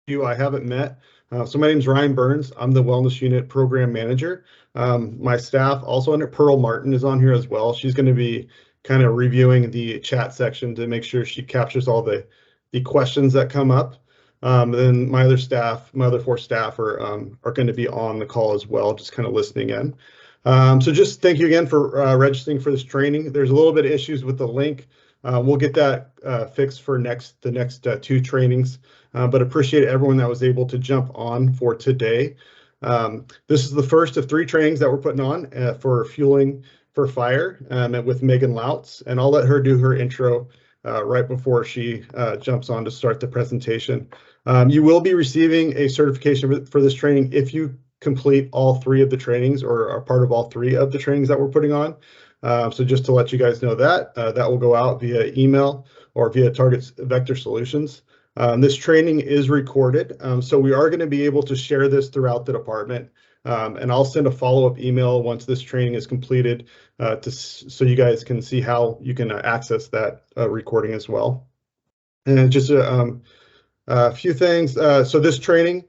you I haven't met. So my name is Ryan Burns. I'm the Wellness Unit Program Manager. My staff, also under Pearl Martin, is on here as well. She's going to be kind of reviewing the chat section to make sure she captures all the questions that come up. Then my other staff, my other four staff are going to be on the call as well, just kind of listening in. So just thank you again for registering for this training. There's a little bit of issues with the link. We'll get that fixed for the next two trainings, but appreciate everyone that was able to jump on for today. This is the first of 3 trainings that we're putting on for Fueling for Fire with Megan Lautz, and I'll let her do her intro right before she jumps on to start the presentation. You will be receiving a certification for this training if you complete all 3 of the trainings or are part of all 3 of the trainings that we're putting on. So just to let you guys know that, that will go out via email or via Target Vector Solutions. This training is recorded, so we are going to be able to share this throughout the department. And I'll send a follow-up email once this training is completed so you guys can see how you can access that recording as well. And just a few things. So this training,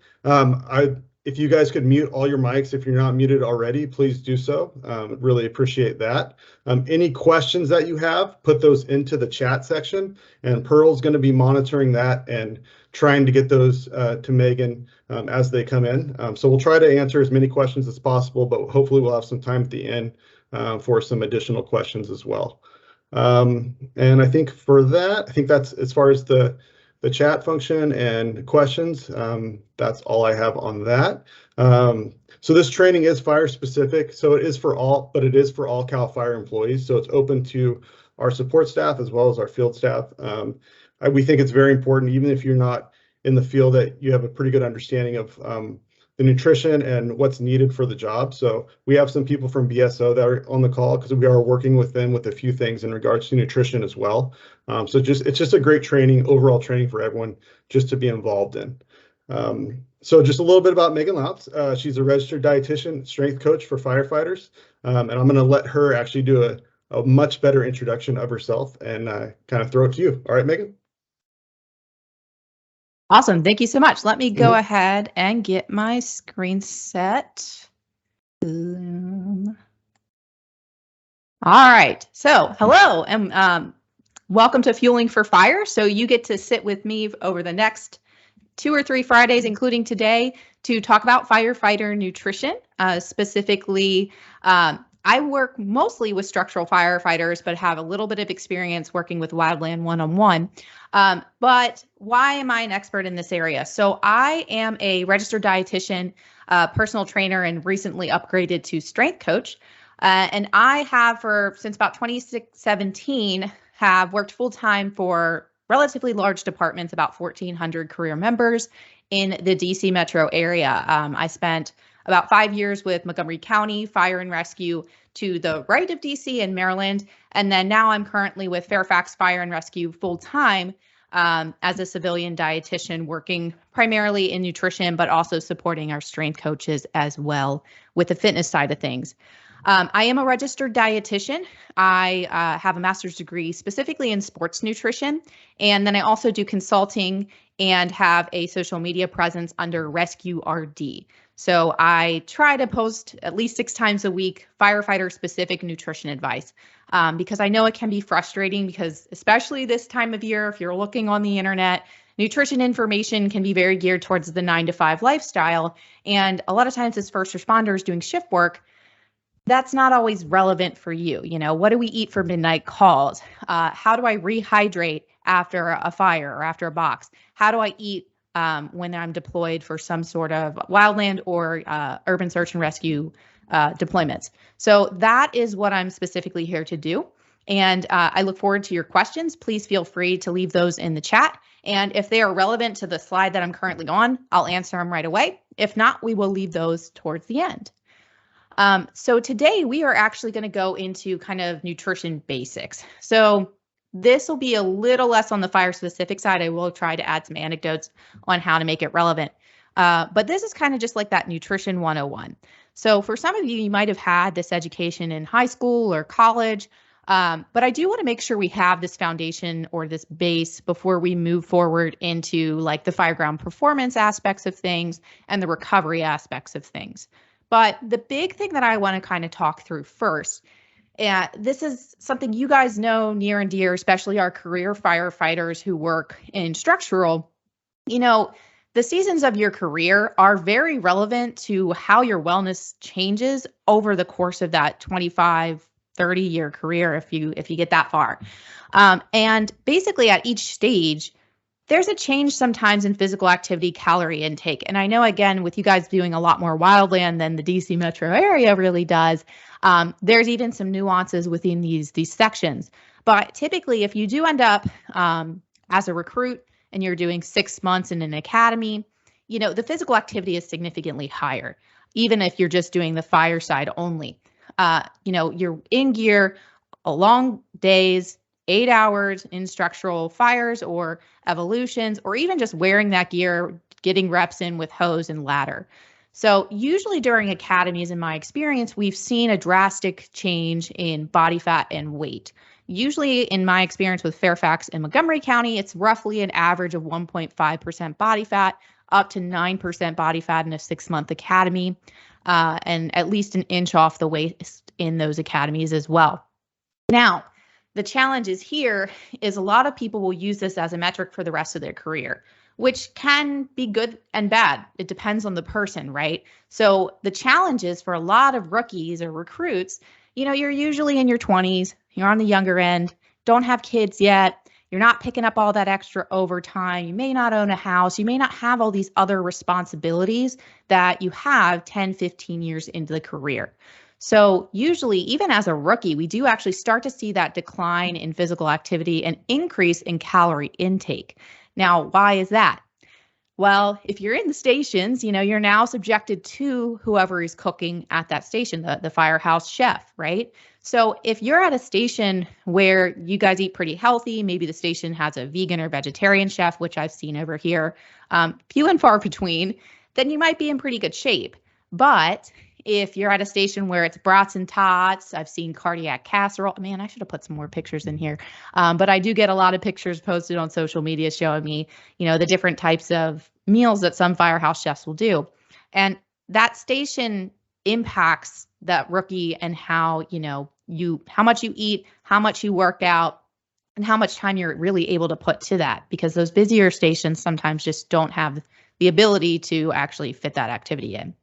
if you guys could mute all your mics if you're not muted already, please do so. Really appreciate that. Any questions that you have, put those into the chat section, and Pearl's going to be monitoring that and trying to get those to Megan as they come in. So we'll try to answer as many questions as possible, but hopefully we'll have some time at the end for some additional questions as well. And I think for that, I think that's as far as the chat function and questions. That's all I have on that. So this training is fire specific, so it is for all, but it is for all CAL FIRE employees. So it's open to our support staff as well as our field staff. We think it's very important, even if you're not in the field, that you have a pretty good understanding of the nutrition and what's needed for the job. So we have some people from BSO that are on the call because we are working with them with a few things in regards to nutrition as well. So it's just a great training, overall training for everyone just to be involved in. So just a little bit about Megan Lautz. She's a registered dietitian, strength coach for firefighters. And I'm going to let her actually do a much better introduction of herself and kind of throw it to you. All right, Megan? Awesome. Thank you so much. Let me go ahead and get my screen set. All right. So hello and welcome to Fueling for Fire. So you get to sit with me over the next 2 or 3 Fridays, including today, to talk about firefighter nutrition. Specifically, I work mostly with structural firefighters, but have a little bit of experience working with wildland one-on-one. But why am I an expert in this area? So I am a registered dietitian, personal trainer, and recently upgraded to strength coach. And I have since about 2017, have worked full-time for relatively large departments, about 1,400 career members in the DC metro area. I spent about 5 years with Montgomery County Fire and Rescue to the right of DC in Maryland. And then now I'm currently with Fairfax Fire and Rescue full-time as a civilian dietitian, working primarily in nutrition, but also supporting our strength coaches as well with the fitness side of things. I am a registered dietitian. I have a master's degree specifically in sports nutrition. And then I also do consulting and have a social media presence under Rescue RD. So I try to post at least 6 times a week firefighter specific nutrition advice because I know it can be frustrating because especially this time of year, if you're looking on the internet, nutrition information can be very geared towards the 9-to-5 lifestyle. And a lot of times as first responders doing shift work, that's not always relevant for you. You know, what do we eat for midnight calls? How do I rehydrate after a fire or after a box? How do I eat when I'm deployed for some sort of wildland or urban search and rescue deployments? So that is what I'm specifically here to do. And I look forward to your questions. Please feel free to leave those in the chat. And if they are relevant to the slide that I'm currently on, I'll answer them right away. If not, we will leave those towards the end. So today we are actually going to go into kind of nutrition basics. So this will be a little less on the fire specific side. I will try to add some anecdotes on how to make it relevant. But this is kind of just like that nutrition 101. So for some of you, you might have had this education in high school or college, But I do want to make sure we have this foundation or this base before we move forward into like the fireground performance aspects of things and the recovery aspects of things. But the big thing that I want to kind of talk through first, and this is something you guys know near and dear, especially our career firefighters who work in structural, the seasons of your career are very relevant to how your wellness changes over the course of that 25, 30-year career if you get that far. And basically at each stage, there's a change sometimes in physical activity calorie intake. And I know, again, with you guys doing a lot more wildland than the DC metro area really does, there's even some nuances within these sections. But typically, if you do end up as a recruit and you're doing 6 months in an academy, the physical activity is significantly higher, even if you're just doing the fire side only. You're in gear, long days, 8 hours in structural fires or evolutions, or even just wearing that gear, getting reps in with hose and ladder. So usually during academies, in my experience, we've seen a drastic change in body fat and weight. Usually in my experience with Fairfax and Montgomery County, it's roughly an average of 1.5% body fat, up to 9% body fat in a 6-month academy, and at least an inch off the waist in those academies as well. Now, the challenge here is a lot of people will use this as a metric for the rest of their career, which can be good and bad. It depends on the person, right? So the challenge is for a lot of rookies or recruits, you're usually in your 20s, you're on the younger end, don't have kids yet, you're not picking up all that extra overtime, you may not own a house, you may not have all these other responsibilities that you have 10, 15 years into the career. So usually, even as a rookie, we do actually start to see that decline in physical activity and increase in calorie intake. Now, why is that? Well, if you're in the stations, you're now subjected to whoever is cooking at that station, the firehouse chef, right? So if you're at a station where you guys eat pretty healthy, maybe the station has a vegan or vegetarian chef, which I've seen over here, few and far between, then you might be in pretty good shape. But if you're at a station where it's brats and tots, I've seen cardiac casserole. Man, I should have put some more pictures in here. But I do get a lot of pictures posted on social media showing me, the different types of meals that some firehouse chefs will do. And that station impacts that rookie and how, how much you eat, how much you work out, and how much time you're really able to put to that, because those busier stations sometimes just don't have the ability to actually fit that activity in.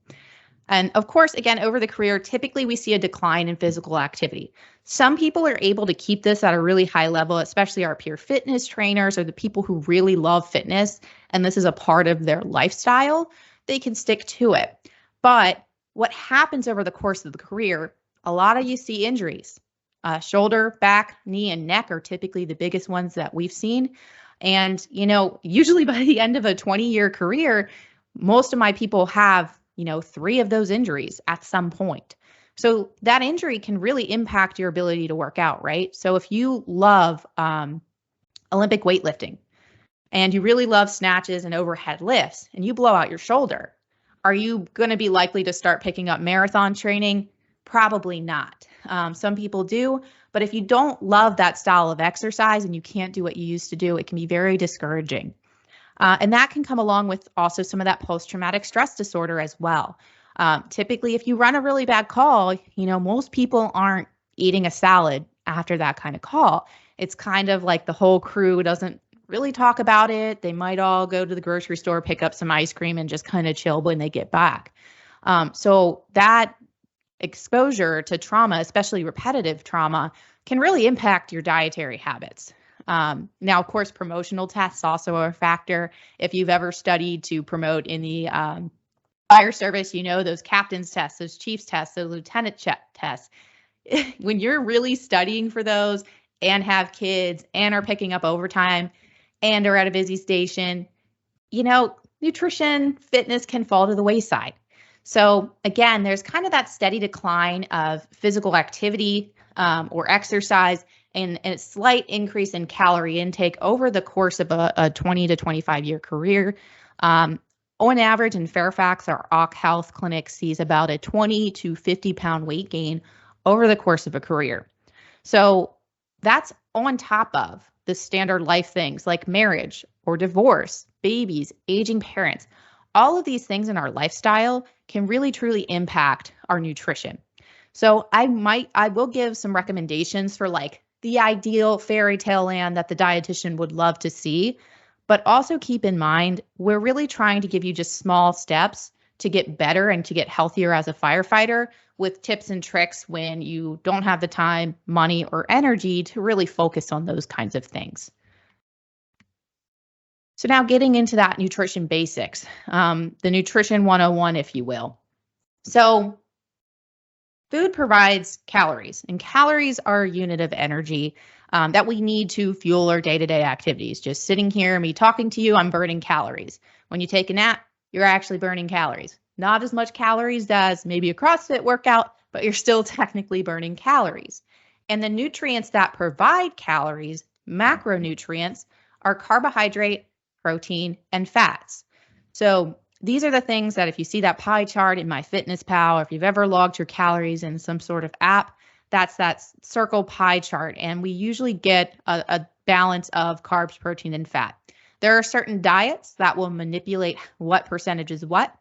And of course, again, over the career, typically we see a decline in physical activity. Some people are able to keep this at a really high level, especially our peer fitness trainers or the people who really love fitness, and this is a part of their lifestyle. They can stick to it. But what happens over the course of the career, a lot of you see injuries. Shoulder, back, knee, and neck are typically the biggest ones that we've seen. And, usually by the end of a 20-year career, most of my people have 3 of those injuries at some point. So that injury can really impact your ability to work out, right? So if you love Olympic weightlifting and you really love snatches and overhead lifts and you blow out your shoulder, are you going to be likely to start picking up marathon training? Probably not. Some people do, but if you don't love that style of exercise and you can't do what you used to do, it can be very discouraging. And that can come along with also some of that post-traumatic stress disorder as well. Typically, if you run a really bad call, most people aren't eating a salad after that kind of call. It's kind of like the whole crew doesn't really talk about it. They might all go to the grocery store, pick up some ice cream, and just kind of chill when they get back. So that exposure to trauma, especially repetitive trauma, can really impact your dietary habits. Now, of course, promotional tests also are a factor. If you've ever studied to promote in the fire service, those captain's tests, those chief's tests, those lieutenant tests. When you're really studying for those and have kids and are picking up overtime and are at a busy station, nutrition, fitness can fall to the wayside. So again, there's kind of that steady decline of physical activity or exercise and a slight increase in calorie intake over the course of a 20 to 25-year career. On average, in Fairfax, our OC Health Clinic sees about a 20 to 50-pound weight gain over the course of a career. So that's on top of the standard life things like marriage or divorce, babies, aging parents. All of these things in our lifestyle can really truly impact our nutrition. So I will give some recommendations for like the ideal fairy tale land that the dietitian would love to see, but also keep in mind, we're really trying to give you just small steps to get better and to get healthier as a firefighter with tips and tricks when you don't have the time, money, or energy to really focus on those kinds of things. So now getting into that nutrition basics, the nutrition 101, if you will. So food provides calories, and calories are a unit of energy that we need to fuel our day-to-day activities. Just sitting here, me talking to you, I'm burning calories. When you take a nap, you're actually burning calories. Not as much calories as maybe a CrossFit workout, but you're still technically burning calories. And the nutrients that provide calories, macronutrients, are carbohydrate, protein, and fats. So these are the things that if you see that pie chart in MyFitnessPal, or if you've ever logged your calories in some sort of app, that's that circle pie chart. And we usually get a balance of carbs, protein, and fat. There are certain diets that will manipulate what percentage is what.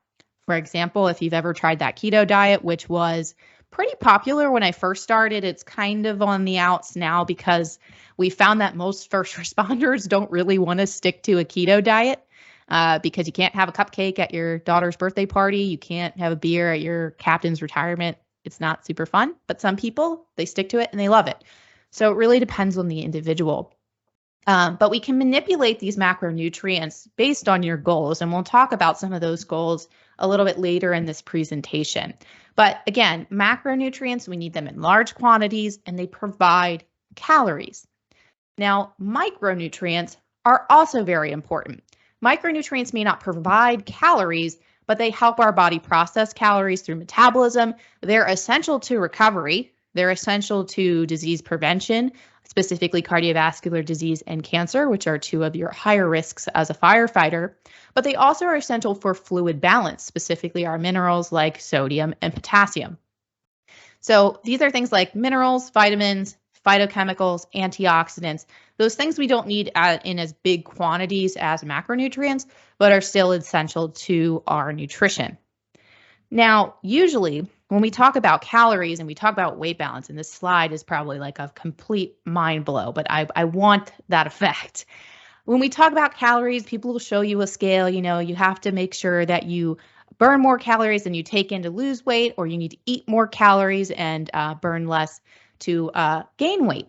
For example, if you've ever tried that keto diet, which was pretty popular when I first started, it's kind of on the outs now because we found that most first responders don't really want to stick to a keto diet because you can't have a cupcake at your daughter's birthday party. You can't have a beer at your captain's retirement. It's not super fun, but some people, they stick to it and they love it. So it really depends on the individual. But we can manipulate these macronutrients based on your goals. And we'll talk about some of those goals a little bit later in this presentation. But again, macronutrients, we need them in large quantities and they provide calories. Now, micronutrients are also very important. Micronutrients may not provide calories, but they help our body process calories through metabolism. They're essential to recovery. They're essential to disease prevention, specifically cardiovascular disease and cancer, which are two of your higher risks as a firefighter. But they also are essential for fluid balance, specifically our minerals like sodium and potassium. So these are things like minerals, vitamins, phytochemicals, antioxidants, those things we don't need in as big quantities as macronutrients, but are still essential to our nutrition. Now, usually when we talk about calories and we talk about weight balance, and this slide is probably like a complete mind blow, but I want that effect. When we talk about calories, people will show you a scale, you have to make sure that you burn more calories than you take in to lose weight, or you need to eat more calories and burn less to gain weight.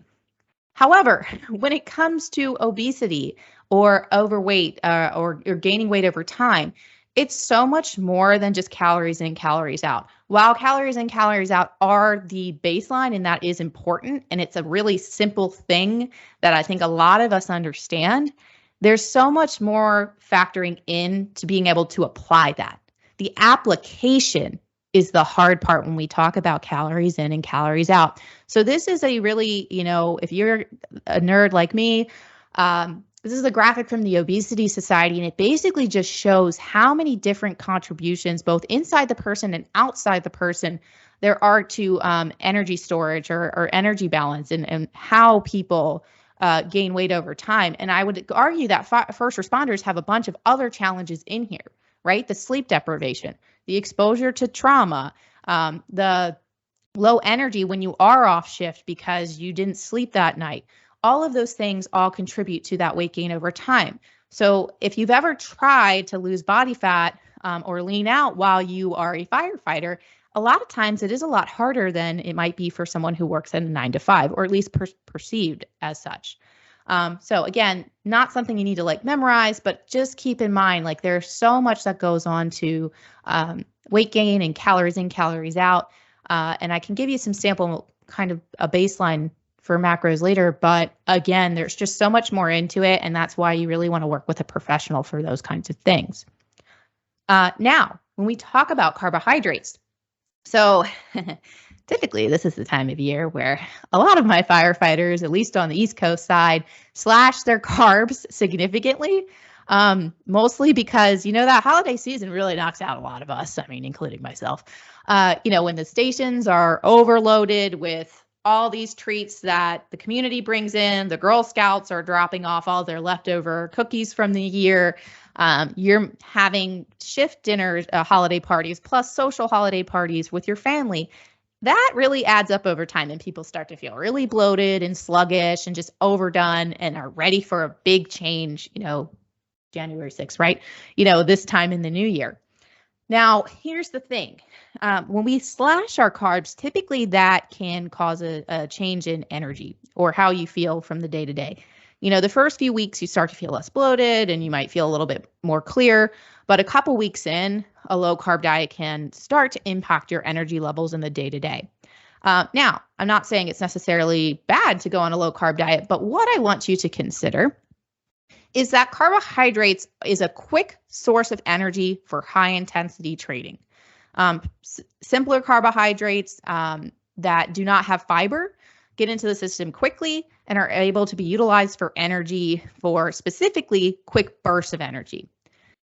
However, when it comes to obesity or overweight or gaining weight over time, it's so much more than just calories in, calories out. While calories in, calories out are the baseline, and that is important, and it's a really simple thing that I think a lot of us understand, there's so much more factoring in to being able to apply that. The application is the hard part when we talk about calories in and calories out. So this is a really, if you're a nerd like me, this is a graphic from the Obesity Society, and it basically just shows how many different contributions, both inside the person and outside the person, there are to energy storage or energy balance and how people gain weight over time. And I would argue that first responders have a bunch of other challenges in here, right? The sleep deprivation, the exposure to trauma, the low energy when you are off shift because you didn't sleep that night. All of those things all contribute to that weight gain over time. So if you've ever tried to lose body fat or lean out while you are a firefighter, a lot of times it is a lot harder than it might be for someone who works at a 9 to 5, or at least perceived as such. So again, not something you need to memorize, but just keep in mind, there's so much that goes on to weight gain and calories in, calories out. And I can give you some sample, kind of a baseline for macros later, but again, there's just so much more into it. And that's why you really want to work with a professional for those kinds of things. Now, when we talk about carbohydrates, so typically this is the time of year where a lot of my firefighters, at least on the East Coast side, slash their carbs significantly, mostly because, that holiday season really knocks out a lot of us, including myself. When the stations are overloaded with all these treats that the community brings in. The Girl Scouts are dropping off all their leftover cookies from the year. You're having shift dinners, holiday parties, plus social holiday parties with your family. That really adds up over time, and people start to feel really bloated and sluggish and just overdone and are ready for a big change, January 6th, right? This time in the new year. Now, here's the thing. When we slash our carbs, typically that can cause a change in energy or how you feel from the day to day. The first few weeks you start to feel less bloated and you might feel a little bit more clear, but a couple weeks in, a low carb diet can start to impact your energy levels in the day to day. Now, I'm not saying it's necessarily bad to go on a low carb diet, but what I want you to consider is that carbohydrates is a quick source of energy for high intensity training. Simpler carbohydrates that do not have fiber get into the system quickly and are able to be utilized for energy for specifically quick bursts of energy.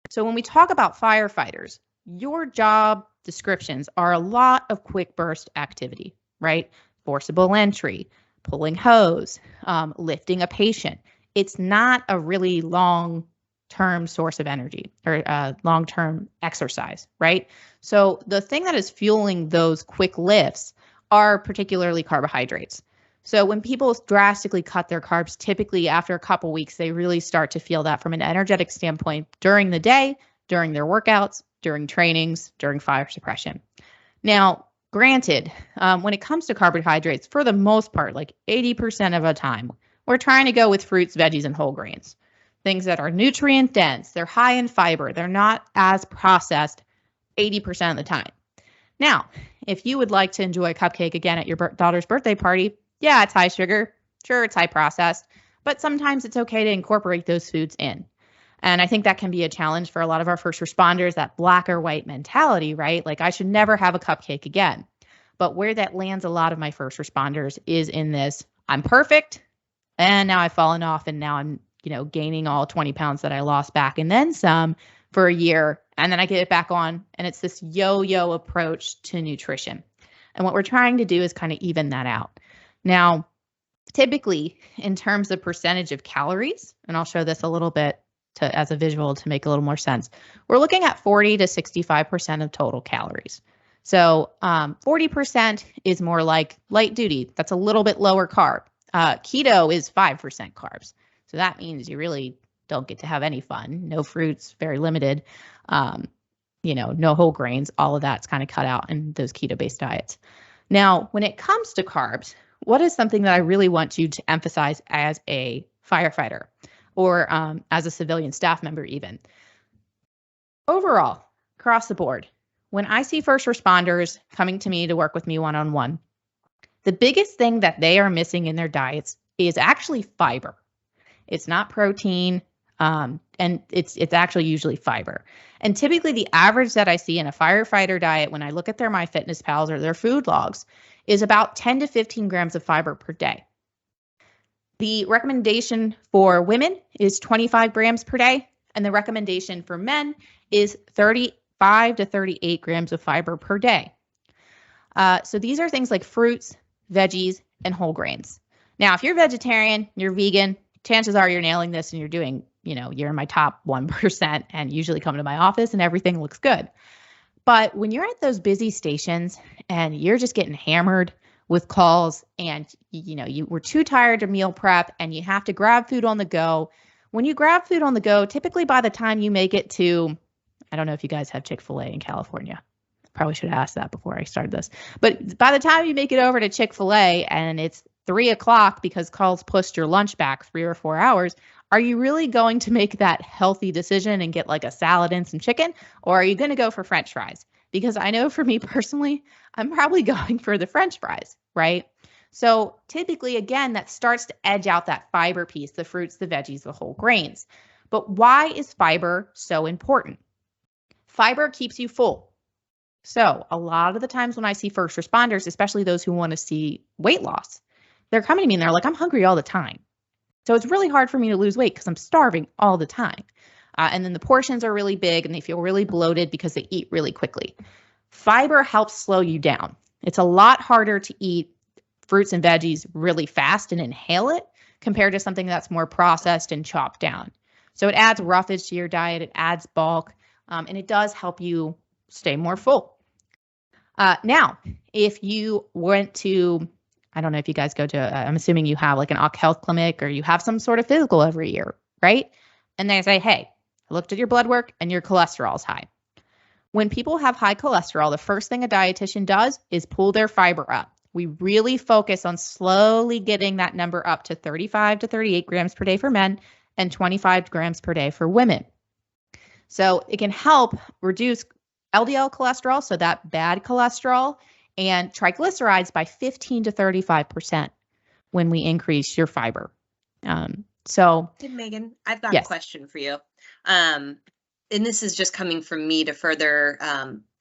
So when we talk about firefighters, your job descriptions are a lot of quick burst activity, right? Forcible entry, pulling hose, lifting a patient. It's not a really long-term source of energy or long-term exercise, right? So the thing that is fueling those quick lifts are particularly carbohydrates. So when people drastically cut their carbs, typically after a couple weeks, they really start to feel that from an energetic standpoint during the day, during their workouts, during trainings, during fire suppression. Now, granted, when it comes to carbohydrates, for the most part, like 80% of the time, we're trying to go with fruits, veggies, and whole grains. Things that are nutrient dense, they're high in fiber, they're not as processed 80% of the time. Now, if you would like to enjoy a cupcake again at your daughter's birthday party, yeah, it's high sugar. Sure, it's high processed, but sometimes it's okay to incorporate those foods in. And I think that can be a challenge for a lot of our first responders, that black or white mentality, right? Like I should never have a cupcake again. But where that lands a lot of my first responders is in this, I'm perfect. And now I've fallen off and now I'm, gaining all 20 pounds that I lost back and then some for a year. And then I get it back on. And it's this yo-yo approach to nutrition. And what we're trying to do is kind of even that out. Now, typically in terms of percentage of calories, and I'll show this a little bit as a visual to make a little more sense, we're looking at 40 to 65% of total calories. So 40% is more like light duty. That's a little bit lower carb. Keto is 5% carbs. So that means you really don't get to have any fun. No fruits, very limited. No whole grains. All of that's kind of cut out in those keto-based diets. Now, when it comes to carbs, what is something that I really want you to emphasize as a firefighter or as a civilian staff member even? Overall, across the board, when I see first responders coming to me to work with me one-on-one, the biggest thing that they are missing in their diets is actually fiber. It's not protein, and it's actually usually fiber. And typically the average that I see in a firefighter diet when I look at their MyFitnessPals or their food logs is about 10 to 15 grams of fiber per day. The recommendation for women is 25 grams per day, and the recommendation for men is 35 to 38 grams of fiber per day. So these are things like fruits, veggies, and whole grains. Now, if you're vegetarian, you're vegan, chances are you're nailing this and you're doing, you're in my top 1% and usually come to my office and everything looks good. But when you're at those busy stations and you're just getting hammered with calls and, you were too tired to meal prep and you have to grab food on the go. When you grab food on the go, typically by the time you make it to, I don't know if you guys have Chick-fil-A in California. Probably should have asked that before I started this. But by the time you make it over to Chick-fil-A and it's 3:00 because calls pushed your lunch back 3 or 4 hours, are you really going to make that healthy decision and get like a salad and some chicken? Or are you going to go for French fries? Because I know for me personally, I'm probably going for the French fries, right? So typically, again, that starts to edge out that fiber piece, the fruits, the veggies, the whole grains. But why is fiber so important? Fiber keeps you full. So a lot of the times when I see first responders, especially those who want to see weight loss, they're coming to me and they're like, I'm hungry all the time. So it's really hard for me to lose weight because I'm starving all the time. And then the portions are really big and they feel really bloated because they eat really quickly. Fiber helps slow you down. It's a lot harder to eat fruits and veggies really fast and inhale it compared to something that's more processed and chopped down. So it adds roughage to your diet, it adds bulk, and it does help you stay more full. Now, if you went to, I don't know if you guys go to, I'm assuming you have like an Occ Health clinic or you have some sort of physical every year, right? And they say, hey, I looked at your blood work and your cholesterol is high. When people have high cholesterol, the first thing a dietitian does is pull their fiber up. We really focus on slowly getting that number up to 35 to 38 grams per day for men and 25 grams per day for women. So it can help reduce LDL cholesterol, so that bad cholesterol, and triglycerides by 15 to 35% when we increase your fiber. Hey, Megan, I've got yes. a question for you. And this is just coming from me to further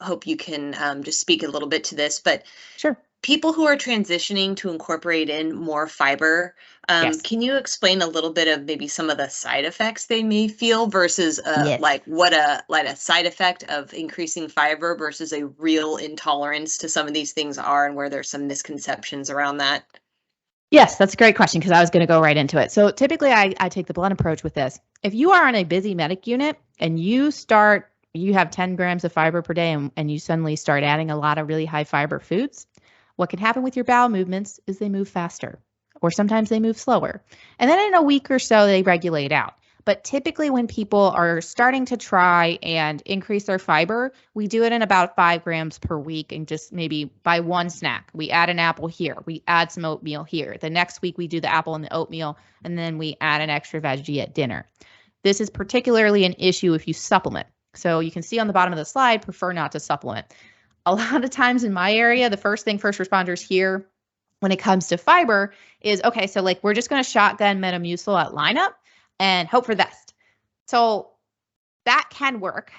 hope you can just speak a little bit to this. But sure. People who are transitioning to incorporate in more fiber, yes. Can you explain a little bit of maybe some of the side effects they may feel versus yes. like a side effect of increasing fiber versus a real intolerance to some of these things are, and where there's some misconceptions around that? Yes, that's a great question because I was going to go right into it. So typically I take the blunt approach with this. If you are on a busy medic unit and you have 10 grams of fiber per day and you suddenly start adding a lot of really high fiber foods, what can happen with your bowel movements is they move faster, or sometimes they move slower. And then in a week or so, they regulate out. But typically when people are starting to try and increase their fiber, we do it in about 5 grams per week and just maybe by one snack. We add an apple here. We add some oatmeal here. The next week we do the apple and the oatmeal, and then we add an extra veggie at dinner. This is particularly an issue if you supplement. So you can see on the bottom of the slide, prefer not to supplement. A lot of times in my area, the first thing first responders hear when it comes to fiber is, okay, so like we're just going to shotgun Metamucil at lineup and hope for the best. So that can work.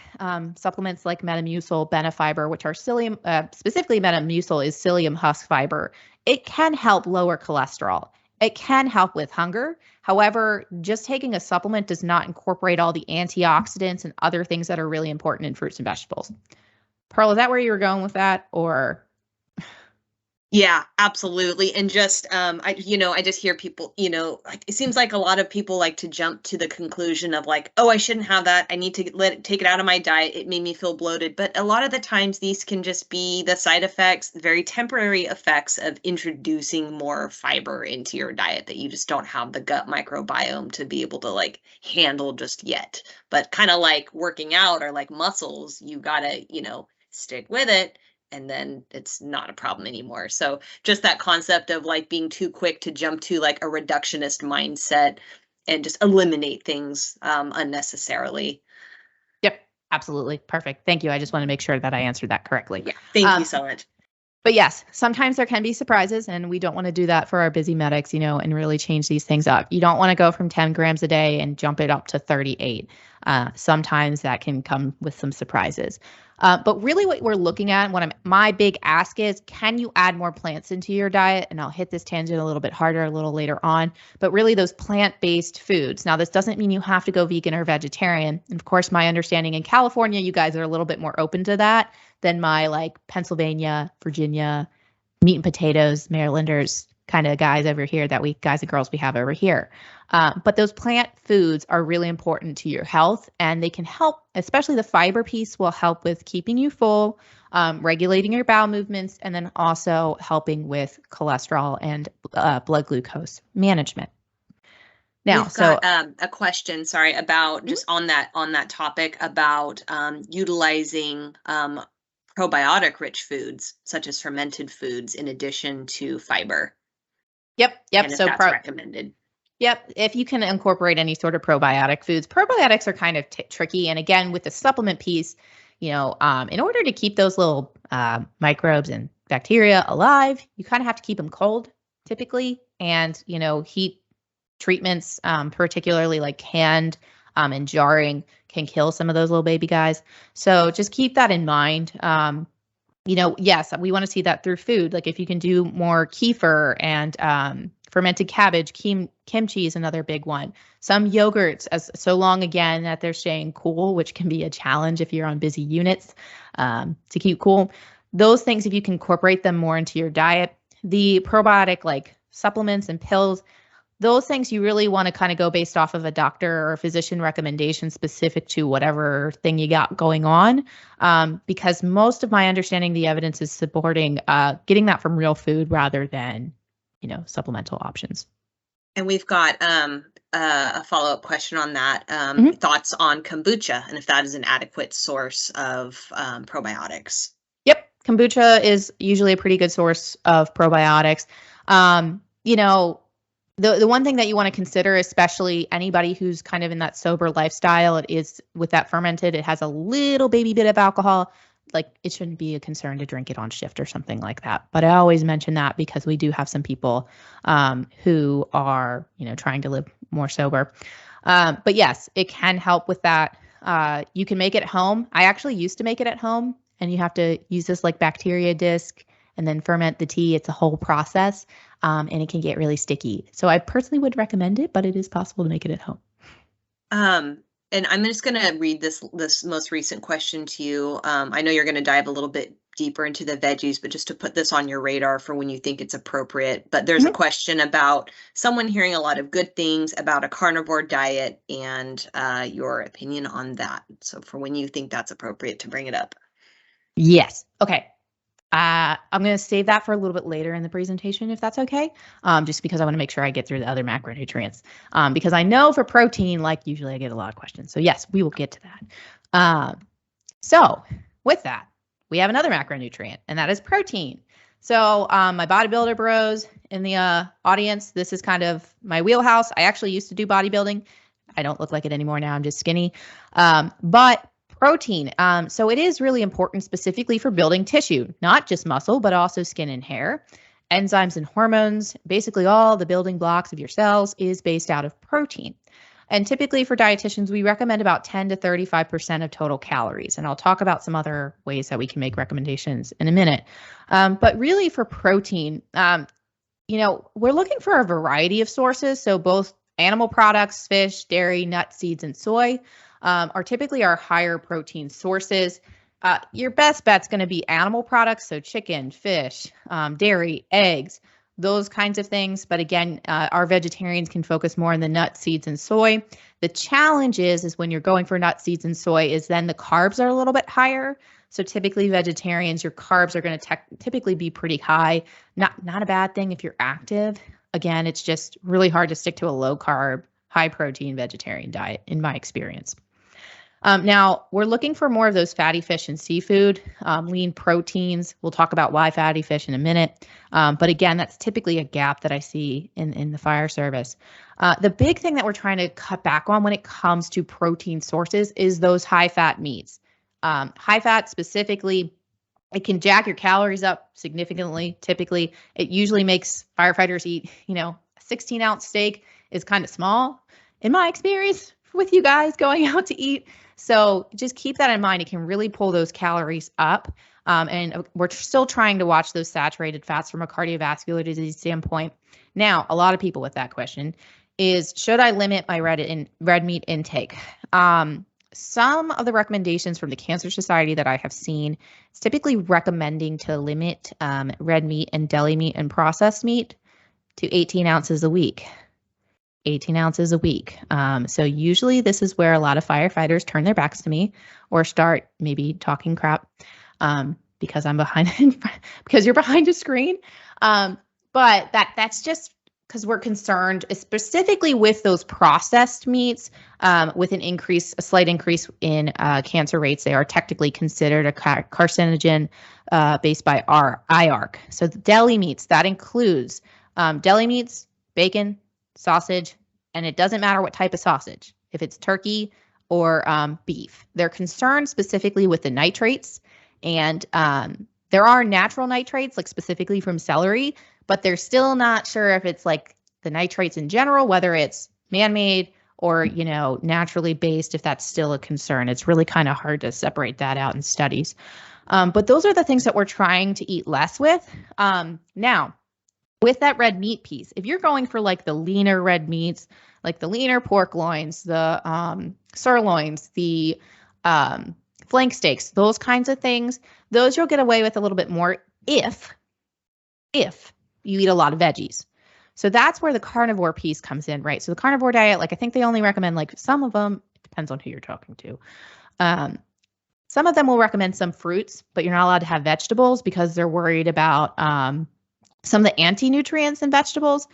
Supplements like Metamucil, Benefiber, which are psyllium, specifically Metamucil is psyllium husk fiber. It can help lower cholesterol. It can help with hunger. However, just taking a supplement does not incorporate all the antioxidants and other things that are really important in fruits and vegetables. Pearl, is that where you were going with that, or? Yeah, absolutely. And just, I just hear people, like, it seems like a lot of people like to jump to the conclusion of like, oh, I shouldn't have that. I need to take it out of my diet. It made me feel bloated. But a lot of the times these can just be the side effects, very temporary effects of introducing more fiber into your diet that you just don't have the gut microbiome to be able to like handle just yet. But kind of like working out or like muscles, you gotta, stick with it. And then it's not a problem anymore. So just that concept of like being too quick to jump to like a reductionist mindset and just eliminate things unnecessarily. Yep, absolutely. Perfect. Thank you. I just want to make sure that I answered that correctly. Yeah, thank you so much. But yes, sometimes there can be surprises, and we don't want to do that for our busy medics, and really change these things up. You don't want to go from 10 grams a day and jump it up to 38. Sometimes that can come with some surprises. But really what we're looking at, my big ask is, can you add more plants into your diet? And I'll hit this tangent a little bit harder a little later on, but really those plant-based foods. Now, this doesn't mean you have to go vegan or vegetarian. And of course, my understanding in California, you guys are a little bit more open to that than my like Pennsylvania, Virginia, meat and potatoes, Marylanders kind of guys over here guys and girls we have over here. But those plant foods are really important to your health, and they can help, especially the fiber piece will help with keeping you full, regulating your bowel movements, and then also helping with cholesterol and blood glucose management. Now, we've got a question, sorry, about just on that topic about utilizing probiotic rich foods such as fermented foods in addition to fiber. Yep. And if that's recommended. Yep. If you can incorporate any sort of probiotic foods, probiotics are kind of tricky. And again, with the supplement piece, in order to keep those little microbes and bacteria alive, you kind of have to keep them cold typically. And, heat treatments, particularly like canned and jarring, can kill some of those little baby guys. So just keep that in mind. Yes, we want to see that through food. Like if you can do more kefir and fermented cabbage, kimchi is another big one. Some yogurts, so long again that they're staying cool, which can be a challenge if you're on busy units to keep cool. Those things, if you can incorporate them more into your diet, The probiotic like supplements and pills, those things you really want to kind of go based off of a doctor or physician recommendation specific to whatever thing you got going on. Because most of my understanding, the evidence is supporting getting that from real food rather than, supplemental options. And we've got a follow-up question on that. Thoughts on kombucha and if that is an adequate source of probiotics. Yep. Kombucha is usually a pretty good source of probiotics. The one thing that you want to consider, especially anybody who's kind of in that sober lifestyle, it is with that fermented, it has a little baby bit of alcohol. Like it shouldn't be a concern to drink it on shift or something like that. But I always mention that because we do have some people who are, trying to live more sober. But yes, it can help with that. You can make it at home. I actually used to make it at home, and you have to use this like bacteria disc and then ferment the tea. It's a whole process, and it can get really sticky. So I personally would recommend it, but it is possible to make it at home. And I'm just going to read this most recent question to you. I know you're going to dive a little bit deeper into the veggies, but just to put this on your radar for when you think it's appropriate. But there's a question about someone hearing a lot of good things about a carnivore diet and your opinion on that. So for when you think that's appropriate to bring it up. Yes. Okay. I'm going to save that for a little bit later in the presentation, if that's okay, just because I want to make sure I get through the other macronutrients, because I know for protein, like usually I get a lot of questions. So yes, we will get to that. So with that, we have another macronutrient, and that is protein. So my bodybuilder bros in the audience, this is kind of my wheelhouse. I actually used to do bodybuilding. I don't look like it anymore now. I'm just skinny. But protein. So it is really important specifically for building tissue, not just muscle, but also skin and hair. Enzymes and hormones, basically all the building blocks of your cells is based out of protein. And typically for dietitians, we recommend about 10 to 35% of total calories. And I'll talk about some other ways that we can make recommendations in a minute. But really for protein, we're looking for a variety of sources. So both animal products, fish, dairy, nuts, seeds, and soy are typically our higher protein sources. Your best bet's going to be animal products, so chicken, fish, dairy, eggs, those kinds of things. But again, our vegetarians can focus more on the nuts, seeds, and soy. The challenge is when you're going for nuts, seeds, and soy is then the carbs are a little bit higher. So typically vegetarians, your carbs are going to typically be pretty high. Not a bad thing if you're active. Again, it's just really hard to stick to a low carb, high protein vegetarian diet in my experience. Now, we're looking for more of those fatty fish and seafood, lean proteins. We'll talk about why fatty fish in a minute. But again, that's typically a gap that I see in the fire service. The big thing that we're trying to cut back on when it comes to protein sources is those high fat meats. High fat specifically, it can jack your calories up significantly. Typically, it usually makes firefighters eat, a 16-ounce steak is kind of small in my experience with you guys going out to eat. So just keep that in mind. It can really pull those calories up. And we're still trying to watch those saturated fats from a cardiovascular disease standpoint. Now, a lot of people with that question is, should I limit my red meat intake? Some of the recommendations from the Cancer Society that I have seen is typically recommending to limit red meat and deli meat and processed meat to 18 ounces a week. 18 ounces a week. So usually this is where a lot of firefighters turn their backs to me or start maybe talking crap because I'm because you're behind a screen. But that's just because we're concerned specifically with those processed meats with a slight increase in cancer rates. They are technically considered a carcinogen based by our IARC. So the deli meats, that includes deli meats, bacon, sausage, and it doesn't matter what type of sausage, if it's turkey or beef. They're concerned specifically with the nitrates, and there are natural nitrates, like specifically from celery, but they're still not sure if it's like the nitrates in general, whether it's man-made or, naturally based, if that's still a concern. It's really kind of hard to separate that out in studies. But those are the things that we're trying to eat less with. Now, with that red meat piece, if you're going for like the leaner red meats, like the leaner pork loins, the sirloins, the flank steaks, those kinds of things, those you'll get away with a little bit more if you eat a lot of veggies. So that's where the carnivore piece comes in, right? So the carnivore diet, like I think they only recommend like some of them, it depends on who you're talking to. Some of them will recommend some fruits, but you're not allowed to have vegetables because they're worried about some of the anti-nutrients in vegetables.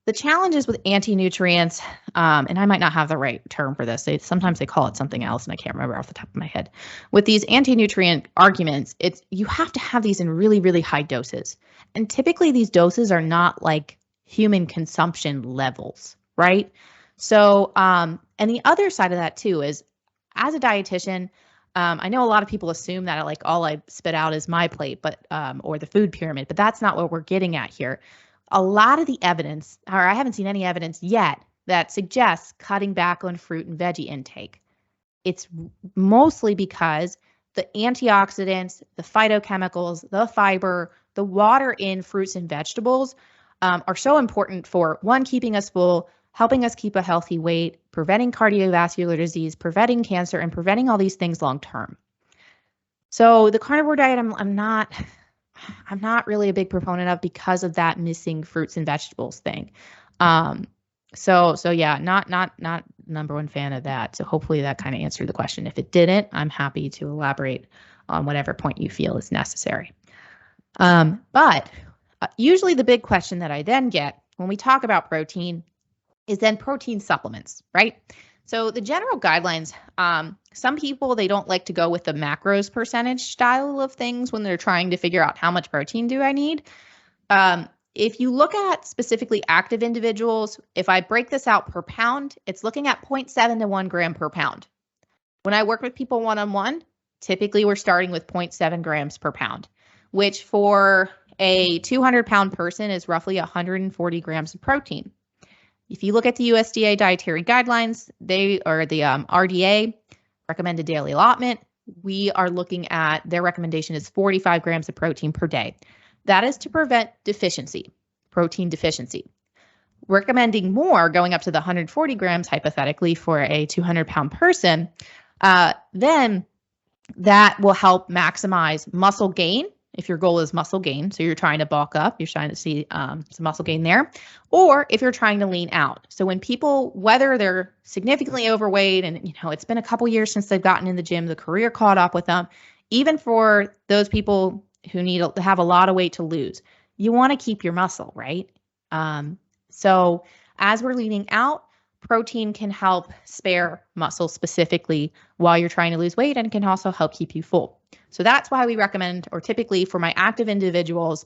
The challenges with anti-nutrients, and I might not have the right term for this. Sometimes they call it something else, and I can't remember off the top of my head. With these anti-nutrient arguments, you have to have these in really, really high doses. And typically these doses are not like human consumption levels, right? So, and the other side of that too is, as a dietitian, I know a lot of people assume that like all I spit out is my plate, but or the food pyramid, but that's not what we're getting at here. A lot of the evidence, or I haven't seen any evidence yet that suggests cutting back on fruit and veggie intake. It's mostly because the antioxidants, the phytochemicals, the fiber, the water in fruits and vegetables are so important for, one, keeping us full, helping us keep a healthy weight, preventing cardiovascular disease, preventing cancer, and preventing all these things long term. So the carnivore diet, I'm not really a big proponent of because of that missing fruits and vegetables thing. So yeah, not number one fan of that. So hopefully that kind of answered the question. If it didn't, I'm happy to elaborate on whatever point you feel is necessary. But usually the big question that I then get when we talk about protein is then protein supplements, right? So the general guidelines, some people, they don't like to go with the macros percentage style of things when they're trying to figure out how much protein do I need. If you look at specifically active individuals, if I break this out per pound, it's looking at 0.7 to 1 gram per pound. When I work with people one-on-one, typically we're starting with 0.7 grams per pound, which for a 200-pound person is roughly 140 grams of protein. If you look at the USDA dietary guidelines, they are the RDA, recommended daily allotment. We are looking at, their recommendation is 45 grams of protein per day. That is to prevent deficiency, protein deficiency. Recommending more, going up to the 140 grams hypothetically for a 200-pound person, then that will help maximize muscle gain. If your goal is muscle gain, so you're trying to bulk up, you're trying to see some muscle gain there, or if you're trying to lean out. So when people, whether they're significantly overweight and it's been a couple years since they've gotten in the gym, the career caught up with them, even for those people who need to have a lot of weight to lose, you want to keep your muscle, right? So as we're leaning out, protein can help spare muscle specifically while you're trying to lose weight, and can also help keep you full. So that's why we recommend, or typically for my active individuals,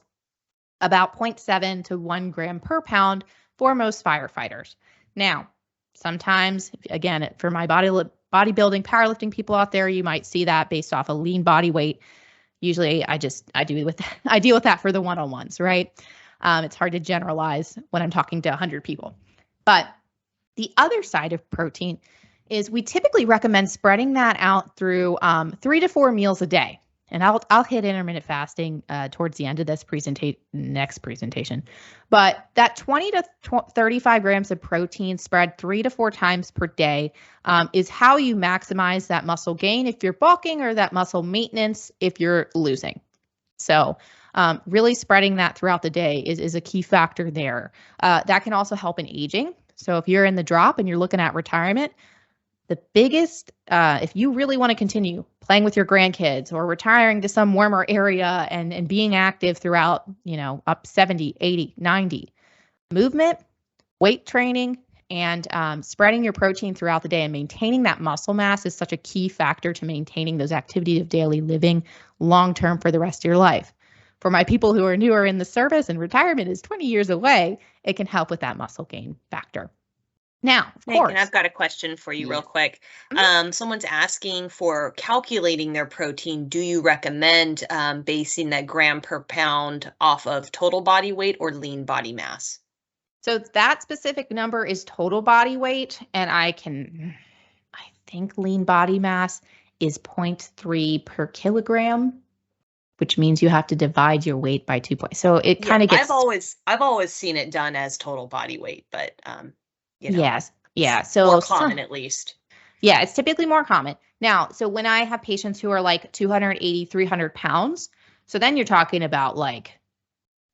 about 0.7 to 1 gram per pound for most firefighters. Now, sometimes, again, for my bodybuilding, powerlifting people out there, you might see that based off a lean body weight. Usually I deal with that for the one-on-ones, right? It's hard to generalize when I'm talking to 100 people. But the other side of protein is we typically recommend spreading that out through 3 to 4 meals a day. And I'll hit intermittent fasting towards the end of this next presentation. But that 20 to 35 grams of protein spread 3 to 4 times per day is how you maximize that muscle gain if you're bulking, or that muscle maintenance if you're losing. So really spreading that throughout the day is a key factor there. That can also help in aging. So if you're in the drop and you're looking at retirement, the biggest, if you really want to continue playing with your grandkids or retiring to some warmer area and being active throughout, up 70, 80, 90, movement, weight training, and spreading your protein throughout the day and maintaining that muscle mass is such a key factor to maintaining those activities of daily living long-term for the rest of your life. For my people who are newer in the service and retirement is 20 years away, it can help with that muscle gain factor. Now, of course. And I've got a question for you real quick. Someone's asking for calculating their protein. Do you recommend basing that gram per pound off of total body weight or lean body mass? So that specific number is total body weight. And I think lean body mass is 0.3 per kilogram, which means you have to divide your weight by 2 points. So it kind of gets. I've always seen it done as total body weight, but yes. Yeah. So more common at least. Yeah, it's typically more common. Now, so when I have patients who are like 280, 300 pounds, so then you're talking about like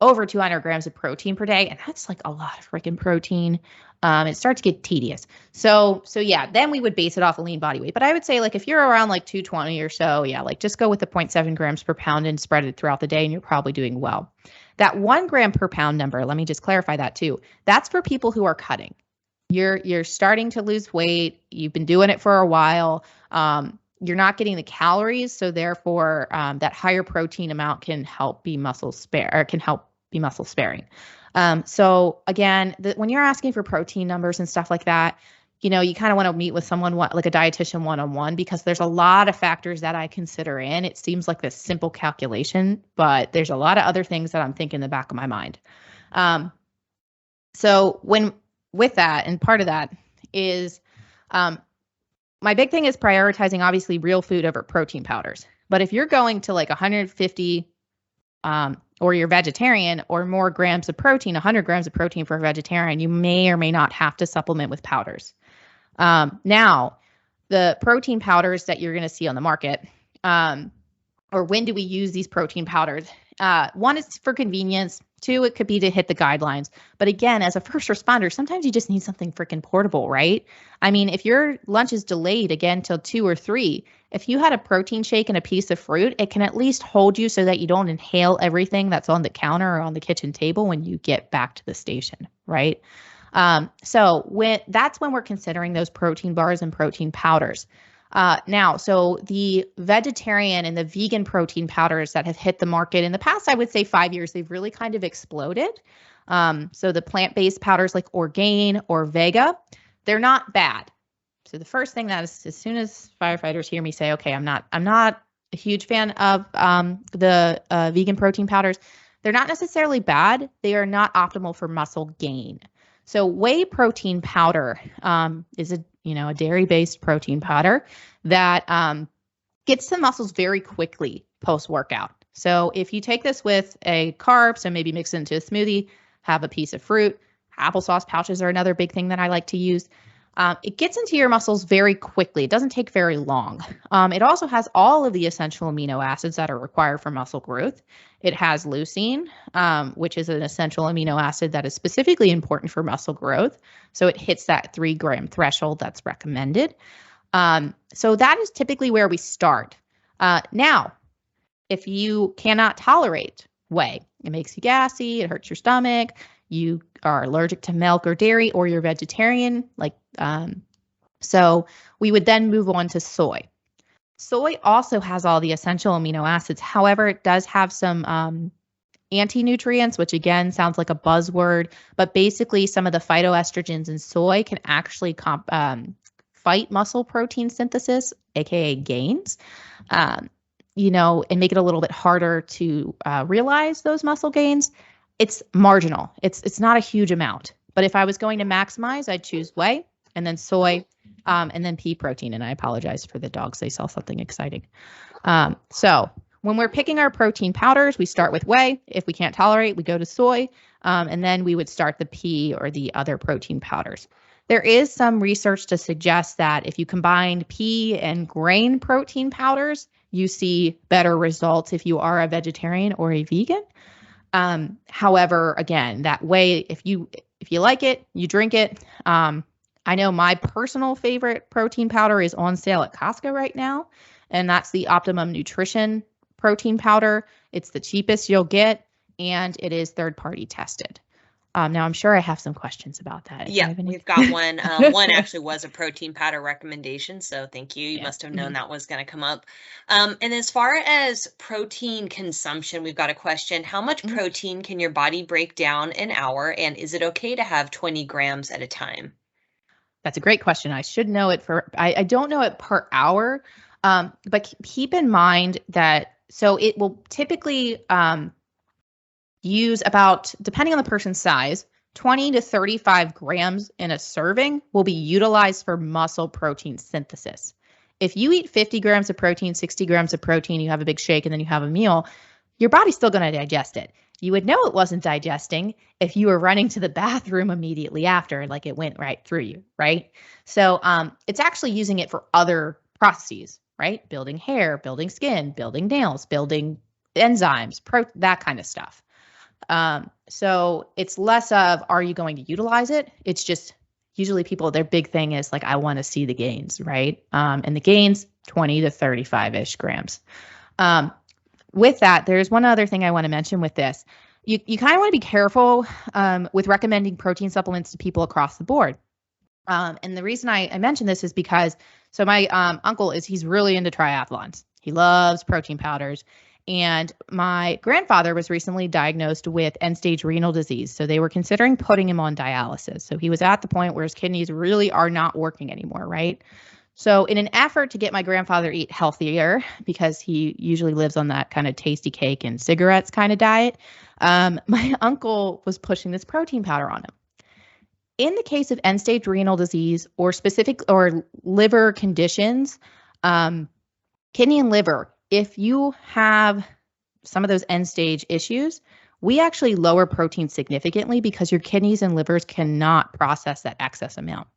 over 200 grams of protein per day. And that's like a lot of freaking protein. It starts to get tedious. So yeah, then we would base it off a lean body weight. But I would say like if you're around like 220 or so, yeah, like just go with the 0.7 grams per pound and spread it throughout the day and you're probably doing well. That 1 gram per pound number, let me just clarify that too. That's for people who are cutting. You're starting to lose weight. You've been doing it for a while. You're not getting the calories, so therefore that higher protein amount can help be muscle sparing. So again, when you're asking for protein numbers and stuff like that, you kind of want to meet with someone like a dietitian one-on-one, because there's a lot of factors that I consider in. It seems like this simple calculation, but there's a lot of other things that I'm thinking in the back of my mind. So with that, and part of that is my big thing is prioritizing obviously real food over protein powders. But if you're going to like 150 or you're vegetarian, or more grams of protein, 100 grams of protein for a vegetarian, you may or may not have to supplement with powders. Now, the protein powders that you're going to see on the market, or when do we use these protein powders? One is for convenience. 2, it could be to hit the guidelines. But again, as a first responder, sometimes you just need something freaking portable, right? I mean, if your lunch is delayed again till 2 or 3, if you had a protein shake and a piece of fruit, it can at least hold you so that you don't inhale everything that's on the counter or on the kitchen table when you get back to the station, right? So that's when we're considering those protein bars and protein powders. Now, so the vegetarian and the vegan protein powders that have hit the market in the past, I would say 5 years, they've really kind of exploded. So the plant-based powders like Orgain or Vega, they're not bad. So the first thing that is, as soon as firefighters hear me say, okay, I'm not a huge fan of the vegan protein powders, they're not necessarily bad. They are not optimal for muscle gain. So whey protein powder is a dairy-based protein powder that gets to muscles very quickly post-workout. So if you take this with a carb, so maybe mix it into a smoothie, have a piece of fruit, applesauce pouches are another big thing that I like to use. It gets into your muscles very quickly. It doesn't take very long. It also has all of the essential amino acids that are required for muscle growth. It has leucine, which is an essential amino acid that is specifically important for muscle growth. So it hits that 3 gram threshold that's recommended. So that is typically where we start. Now, if you cannot tolerate whey, it makes you gassy, it hurts your stomach, you are allergic to milk or dairy, or you're vegetarian, so we would then move on to soy. Soy also has all the essential amino acids. However, it does have some anti-nutrients, which again sounds like a buzzword, but basically some of the phytoestrogens in soy can actually fight muscle protein synthesis, aka gains, and make it a little bit harder to realize those muscle gains. It's marginal. It's not a huge amount. But if I was going to maximize, I'd choose whey and then soy and then pea protein. And I apologize for the dogs. They saw something exciting. So when we're picking our protein powders, we start with whey. If we can't tolerate, we go to soy. And then we would start the pea or the other protein powders. There is some research to suggest that if you combine pea and grain protein powders, you see better results if you are a vegetarian or a vegan. However, again, that way, if you like it, you drink it. I know my personal favorite protein powder is on sale at Costco right now, and that's the Optimum Nutrition protein powder. It's the cheapest you'll get, and it is third-party tested. Now, I'm sure I have some questions about that. Yeah, we've got one. One actually was a protein powder recommendation, so thank you. You must have known that was going to come up. And as far as protein consumption, we've got a question. How much protein can your body break down an hour, and is it okay to have 20 grams at a time? That's a great question. I should know it I don't know it per hour, but keep in mind that, so it will typically use about, depending on the person's size, 20 to 35 grams in a serving will be utilized for muscle protein synthesis. If you eat 50 grams of protein, 60 grams of protein, you have a big shake, and then you have a meal, your body's still going to digest it. You would know it wasn't digesting if you were running to the bathroom immediately after, like it went right through you, right? So it's actually using it for other processes, right? Building hair, building skin, building nails, building enzymes, that kind of stuff. So it's less of, are you going to utilize it? It's just usually people, their big thing is like, I want to see the gains, right? And the gains, 20 to 35-ish grams. With that, there's one other thing I want to mention with this. You kind of want to be careful with recommending protein supplements to people across the board. And the reason I mention this is because, so my uncle he's really into triathlons. He loves protein powders. And my grandfather was recently diagnosed with end-stage renal disease. So they were considering putting him on dialysis. So he was at the point where his kidneys really are not working anymore, right? So in an effort to get my grandfather to eat healthier, because he usually lives on that kind of tasty cake and cigarettes kind of diet, my uncle was pushing this protein powder on him. In the case of end-stage renal disease or liver conditions, kidney and liver, if you have some of those end-stage issues, we actually lower protein significantly because your kidneys and livers cannot process that excess amount.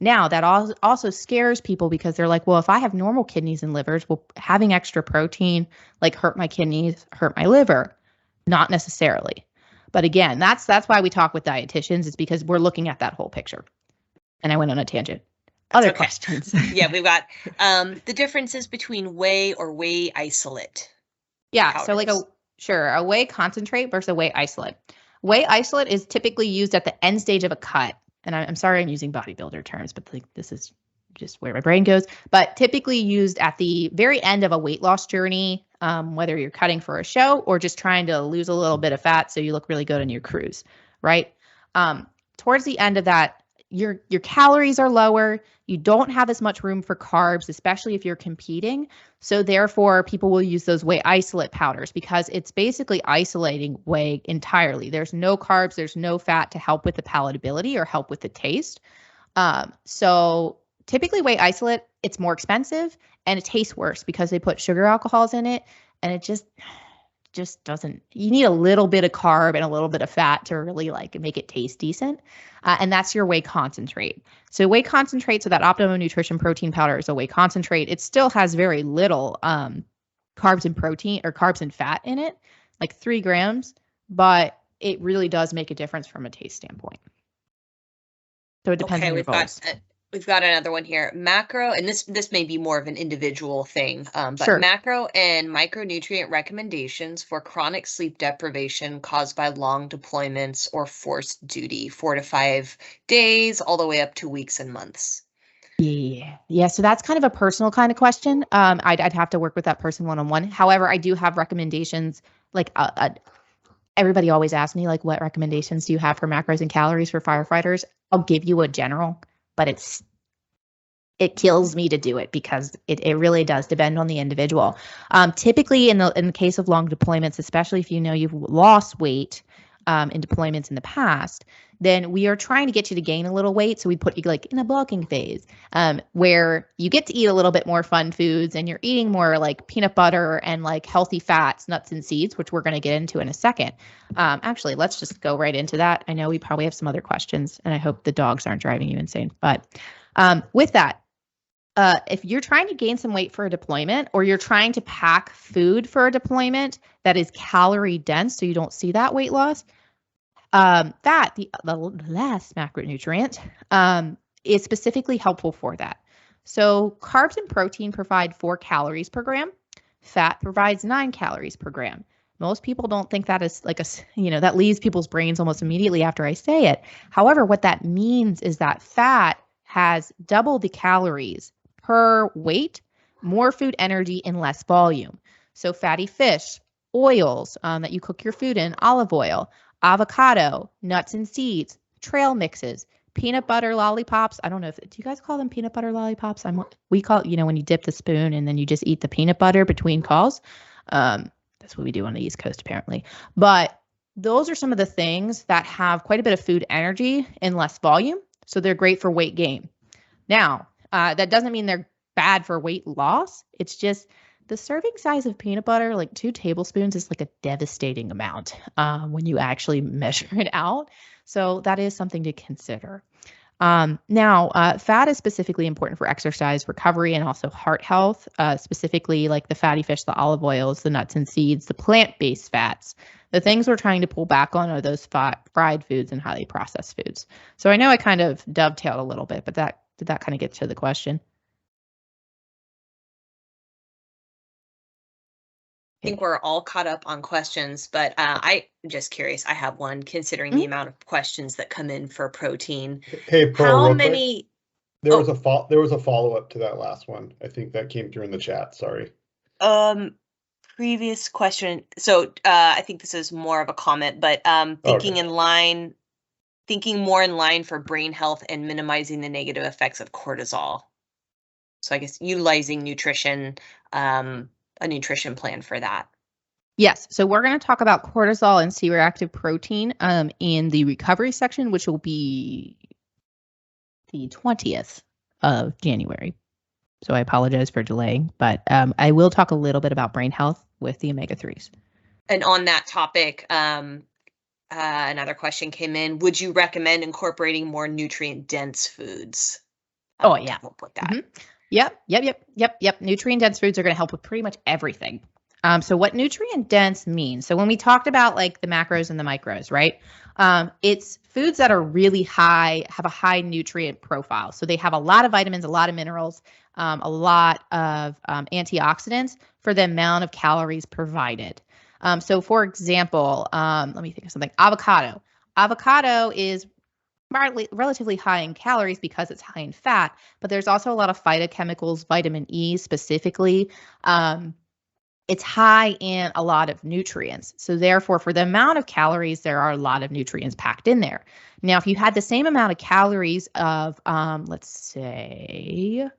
Now, that also scares people because they're like, well, if I have normal kidneys and livers, will having extra protein like hurt my kidneys, hurt my liver? Not necessarily. But again, that's why we talk with dietitians, is because we're looking at that whole picture. And I went on a tangent. Other questions? Yeah, we've got the differences between whey or whey isolate. Yeah, powders. so like a whey concentrate versus a whey isolate. Whey isolate is typically used at the end stage of a cut. And I'm sorry I'm using bodybuilder terms, but this is just where my brain goes. But typically used at the very end of a weight loss journey, whether you're cutting for a show or just trying to lose a little bit of fat so you look really good on your cruise, right? Towards the end of that, your calories are lower. You don't have as much room for carbs, especially if you're competing. So therefore, people will use those whey isolate powders because it's basically isolating whey entirely. There's no carbs, there's no fat to help with the palatability or help with the taste. So typically whey isolate, it's more expensive and it tastes worse because they put sugar alcohols in it, and it just doesn't. You need a little bit of carb and a little bit of fat to really like make it taste decent. And that's your whey concentrate. So whey concentrate, so that Optimum Nutrition protein powder is a whey concentrate. It still has very little carbs and protein or carbs and fat in it, like 3 grams, but it really does make a difference from a taste standpoint. So it depends on your goals. We've got another one here. Macro, and this may be more of an individual thing, but Sure. Macro and micronutrient recommendations for chronic sleep deprivation caused by long deployments or forced duty, 4 to 5 days, all the way up to weeks and months. Yeah. So that's kind of a personal kind of question. I'd have to work with that person one-on-one. However, I do have recommendations. Like everybody always asks me, like, what recommendations do you have for macros and calories for firefighters? I'll give you a general, but it kills me to do it because it really does depend on the individual. Typically in the case of long deployments, especially if you know you've lost weight in deployments in the past, then we are trying to get you to gain a little weight. So we put you like in a bulking phase where you get to eat a little bit more fun foods and you're eating more like peanut butter and like healthy fats, nuts and seeds, which we're going to get into in a second. Actually, let's just go right into that. I know we probably have some other questions and I hope the dogs aren't driving you insane. But with that, if you're trying to gain some weight for a deployment or you're trying to pack food for a deployment that is calorie dense so you don't see that weight loss, the last macronutrient is specifically helpful for that. So carbs and protein provide 4 calories per gram. Fat provides 9 calories per gram. Most people don't think that is like that leaves people's brains almost immediately after I say it. However, what that means is that fat has double the calories per weight, more food energy and less volume. So fatty fish, oils that you cook your food in, olive oil, avocado, nuts and seeds, trail mixes, peanut butter lollipops. I don't know do you guys call them peanut butter lollipops? We call it, when you dip the spoon and then you just eat the peanut butter between calls. That's what we do on the East Coast apparently. But those are some of the things that have quite a bit of food energy and less volume. So they're great for weight gain. Now, that doesn't mean they're bad for weight loss. It's just the serving size of peanut butter, like 2 tablespoons, is like a devastating amount when you actually measure it out. So that is something to consider. Now, fat is specifically important for exercise recovery and also heart health, specifically like the fatty fish, the olive oils, the nuts and seeds, the plant-based fats. The things we're trying to pull back on are those fried foods and highly processed foods. So I know I kind of dovetailed a little bit, but did that kind of get to the question? I think we're all caught up on questions, but I'm just curious. I have one considering the amount of questions that come in for protein. Hey, Pearl, How real quick, many? there was a follow-up to that last one. I think that came through in the chat. Sorry. Previous question. So I think this is more of a comment, but thinking more in line for brain health and minimizing the negative effects of cortisol. So I guess utilizing nutrition, a nutrition plan for that. Yes. So we're going to talk about cortisol and C-reactive protein in the recovery section, which will be the 20th of January. So I apologize for delaying, but I will talk a little bit about brain health with the omega-3s. And on that topic, another question came in. Would you recommend incorporating more nutrient-dense foods? Oh, yeah. To help with that. Yep. Nutrient-dense foods are going to help with pretty much everything. So what nutrient-dense means? So when we talked about like the macros and the micros, right? It's foods that are really high, have a high nutrient profile. So they have a lot of vitamins, a lot of minerals, a lot of antioxidants for the amount of calories provided. So for example, let me think of something. Avocado. Avocado is relatively high in calories because it's high in fat, but there's also a lot of phytochemicals, vitamin E specifically. It's high in a lot of nutrients. So therefore, for the amount of calories, there are a lot of nutrients packed in there. Now, if you had the same amount of calories of, let's say,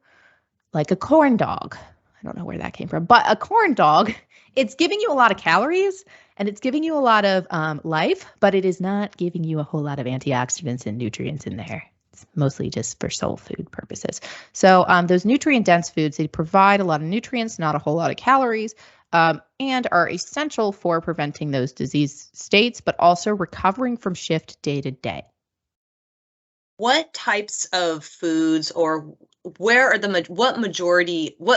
like a corn dog, I don't know where that came from, but a corn dog, it's giving you a lot of calories and it's giving you a lot of life, but it is not giving you a whole lot of antioxidants and nutrients in there. It's mostly just for soul food purposes. So those nutrient-dense foods, they provide a lot of nutrients, not a whole lot of calories, and are essential for preventing those disease states, but also recovering from shift day to day. What types of foods or what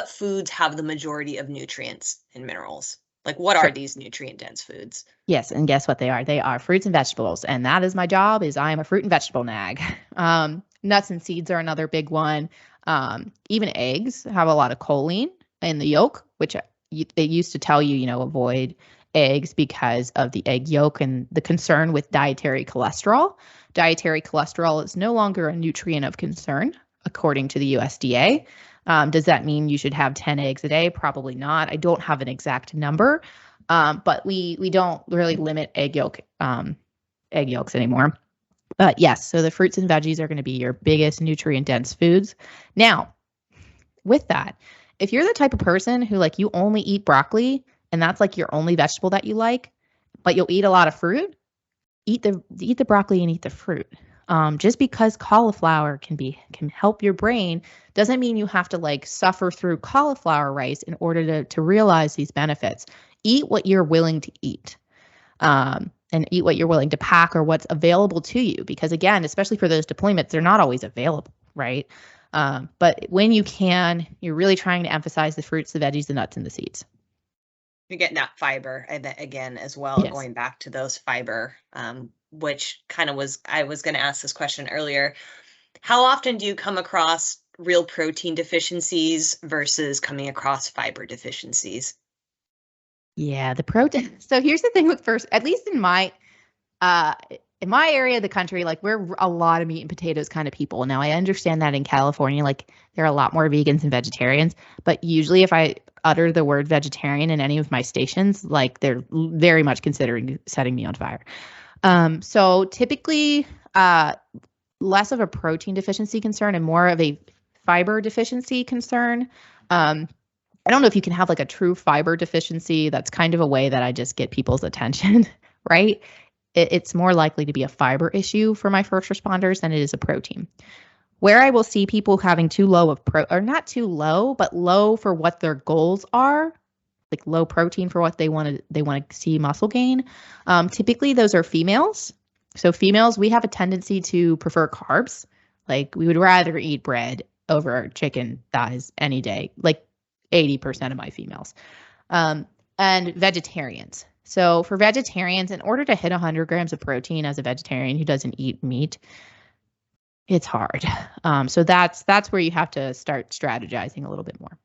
foods have the majority of nutrients and minerals? Like what are these nutrient dense foods? Yes, and guess what they are? They are fruits and vegetables, and that is my job. I am a fruit and vegetable nag. Nuts and seeds are another big one. Even eggs have a lot of choline in the yolk, which they used to tell you, avoid eggs because of the egg yolk and the concern with dietary cholesterol. Dietary cholesterol is no longer a nutrient of concern, according to the USDA. Does that mean you should have 10 eggs a day? Probably not. I don't have an exact number, but we don't really limit egg yolks anymore. But yes, so the fruits and veggies are going to be your biggest nutrient-dense foods. Now, with that, if you're the type of person who you only eat broccoli and that's like your only vegetable that you like, but you'll eat a lot of fruit, eat the broccoli and eat the fruit. Just because cauliflower can help your brain doesn't mean you have to suffer through cauliflower rice in order to realize these benefits. Eat what you're willing to eat, and eat what you're willing to pack or what's available to you. Because again, especially for those deployments, they're not always available, right? But when you can, you're really trying to emphasize the fruits, the veggies, the nuts, and the seeds. You're getting that fiber again as well, yes. Going back to those fiber, which kind of I was going to ask this question earlier. How often do you come across real protein deficiencies versus coming across fiber deficiencies? Yeah, the protein. So here's the thing with first, at least in my area of the country, we're a lot of meat and potatoes kind of people. Now I understand that in California, there are a lot more vegans and vegetarians, but usually if I utter the word vegetarian in any of my stations, they're very much considering setting me on fire. So typically, less of a protein deficiency concern and more of a fiber deficiency concern. I don't know if you can have a true fiber deficiency. That's kind of a way that I just get people's attention, right? It's more likely to be a fiber issue for my first responders than it is a protein. Where I will see people having too low of or not too low, but low for what their goals are, low protein for what they want to see muscle gain. Typically those are females. So females, we have a tendency to prefer carbs. Like we would rather eat bread over chicken thighs any day, like 80% of my females. And vegetarians. So for vegetarians, in order to hit 100 grams of protein as a vegetarian who doesn't eat meat, it's hard. So that's where you have to start strategizing a little bit more.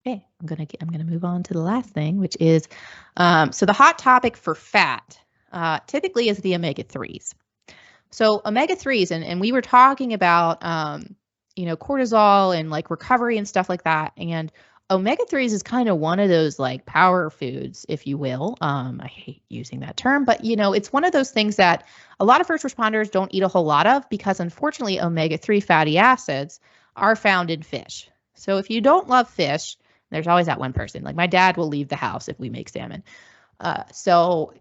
Okay, I'm gonna move on to the last thing, which is so the hot topic for fat typically is the omega-3s. So omega-3s, and we were talking about cortisol and like recovery and stuff like that. And omega-3s is kind of one of those like power foods, if you will. I hate using that term, but it's one of those things that a lot of first responders don't eat a whole lot of because unfortunately omega-3 fatty acids are found in fish. So if you don't love fish, there's always that one person. Like my dad will leave the house if we make salmon. So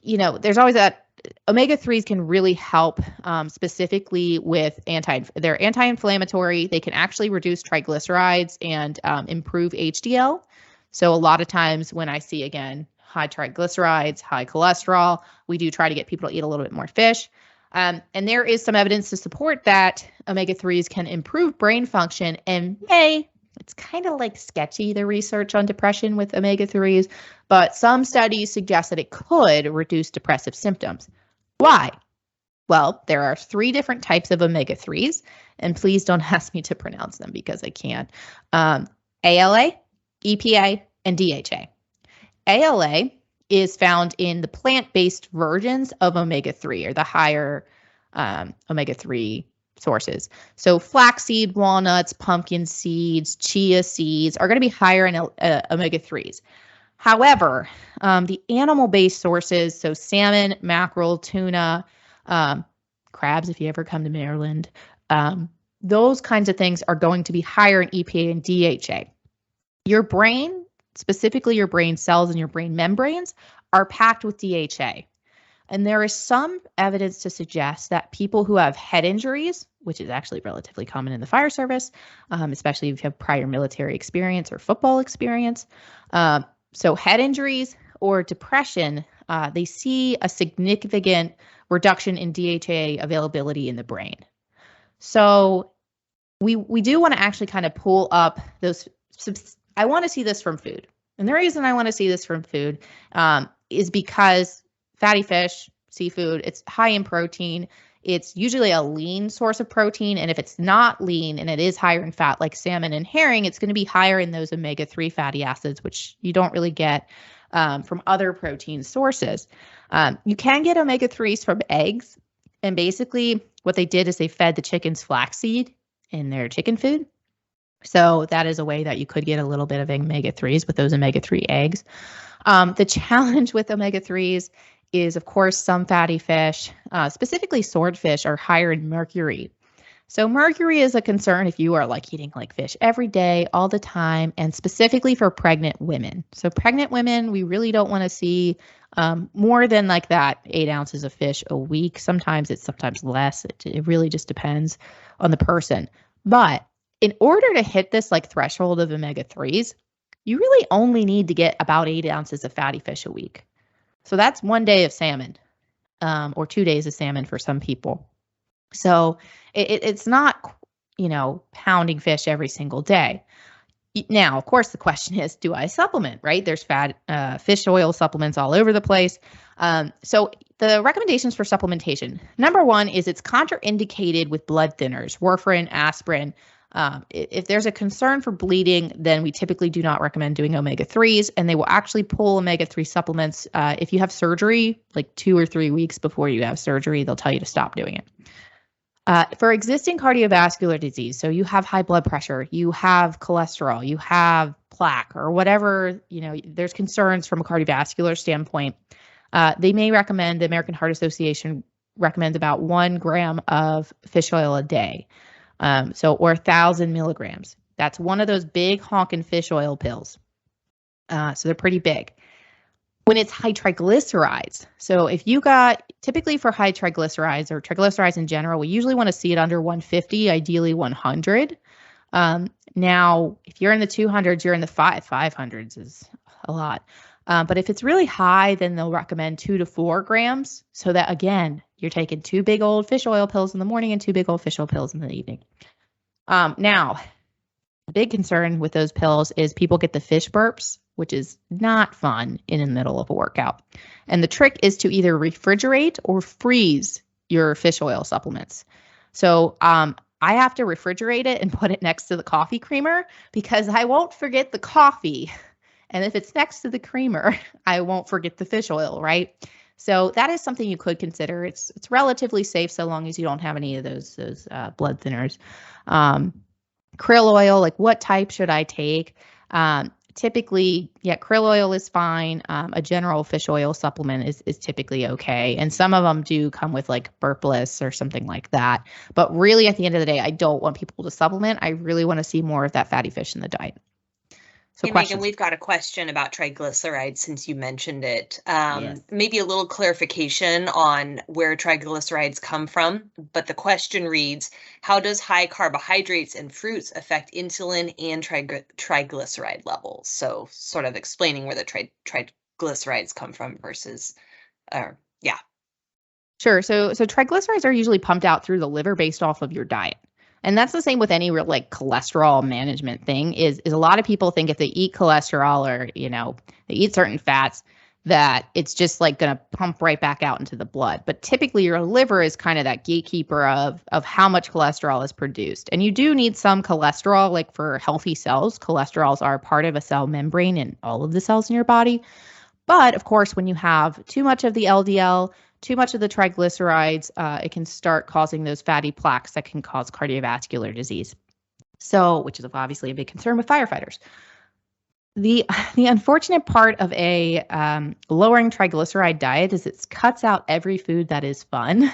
there's always that. Omega-3s can really help specifically with they're anti-inflammatory. They can actually reduce triglycerides and improve HDL. So a lot of times when I see, again, high triglycerides, high cholesterol, we do try to get people to eat a little bit more fish. And there is some evidence to support that omega-3s can improve brain function and it's kind of like sketchy, the research on depression with omega-3s, but some studies suggest that it could reduce depressive symptoms. Why? Well, there are 3 different types of omega-3s, and please don't ask me to pronounce them because I can't. ALA, EPA, and DHA. ALA is found in the plant-based versions of omega-3 or the higher omega-3 sources. So flaxseed, walnuts, pumpkin seeds, chia seeds are going to be higher in omega-3s. However, the animal-based sources, so salmon, mackerel, tuna, crabs, if you ever come to Maryland, those kinds of things are going to be higher in EPA and DHA. Your brain, specifically your brain cells and your brain membranes, are packed with DHA. And there is some evidence to suggest that people who have head injuries, which is actually relatively common in the fire service, especially if you have prior military experience or football experience, so head injuries or depression, they see a significant reduction in DHA availability in the brain. So we do want to actually kind of pull up those. I want to see this from food. And the reason I want to see this from food is because fatty fish, seafood, it's high in protein. It's usually a lean source of protein. And if it's not lean and it is higher in fat like salmon and herring, it's going to be higher in those omega-3 fatty acids, which you don't really get from other protein sources. You can get omega-3s from eggs. And basically what they did is they fed the chickens flaxseed in their chicken food. So that is a way that you could get a little bit of omega-3s with those omega-3 eggs. The challenge with omega-3s is, of course, some fatty fish, specifically swordfish, are higher in mercury. So mercury is a concern if you are like eating like fish every day, all the time, and specifically for pregnant women. So pregnant women, we really don't want to see more than like that 8 ounces of fish a week. Sometimes less. It really just depends on the person. But in order to hit this like threshold of omega-3s, you really only need to get about 8 ounces of fatty fish a week. So that's 1 day of salmon, or 2 days of salmon for some people. So it's not, pounding fish every single day. Now, of course, the question is, do I supplement, right? There's fish oil supplements all over the place. So the recommendations for supplementation, number 1 is it's contraindicated with blood thinners, warfarin, aspirin. If there's a concern for bleeding, then we typically do not recommend doing omega-3s, and they will actually pull omega-3 supplements. If you have surgery, like 2 or 3 weeks before you have surgery, they'll tell you to stop doing it. For existing cardiovascular disease, so you have high blood pressure, you have cholesterol, you have plaque, or whatever, there's concerns from a cardiovascular standpoint, they may recommend, the American Heart Association recommends about 1 gram of fish oil a day. Or 1,000 milligrams. That's one of those big honking fish oil pills. So they're pretty big. When it's high triglycerides, so if you typically for high triglycerides or triglycerides in general, we usually want to see it under 150, ideally 100. Now, if you're in the 200s, you're in the 500s is a lot. But if it's really high, then they'll recommend 2 to 4 grams. So that, again, you're taking 2 big old fish oil pills in the morning and 2 big old fish oil pills in the evening. Now, the big concern with those pills is people get the fish burps, which is not fun in the middle of a workout. And the trick is to either refrigerate or freeze your fish oil supplements. So I have to refrigerate it and put it next to the coffee creamer because I won't forget the coffee. And if it's next to the creamer, I won't forget the fish oil, right? So that is something you could consider. It's relatively safe so long as you don't have any of those blood thinners. Krill oil, like what type should I take? Typically, krill oil is fine. A general fish oil supplement is typically okay. And some of them do come with like Burpless or something like that. But really, at the end of the day, I don't want people to supplement. I really want to see more of that fatty fish in the diet. So hey, Megan, we've got a question about triglycerides since you mentioned it. Yes. Maybe a little clarification on where triglycerides come from. But the question reads, how does high carbohydrates and fruits affect insulin and triglyceride levels? So sort of explaining where the triglycerides come from versus, yeah. Sure. So triglycerides are usually pumped out through the liver based off of your diet. And that's the same with any real like cholesterol management thing is a lot of people think if they eat cholesterol or, they eat certain fats that it's just like going to pump right back out into the blood. But typically your liver is kind of that gatekeeper of how much cholesterol is produced. And you do need some cholesterol, like for healthy cells. Cholesterols are part of a cell membrane in all of the cells in your body. But of course, when you have too much of the LDL, too much of the triglycerides, it can start causing those fatty plaques that can cause cardiovascular disease. So, which is obviously a big concern with firefighters. The unfortunate part of a lowering triglyceride diet is it cuts out every food that is fun.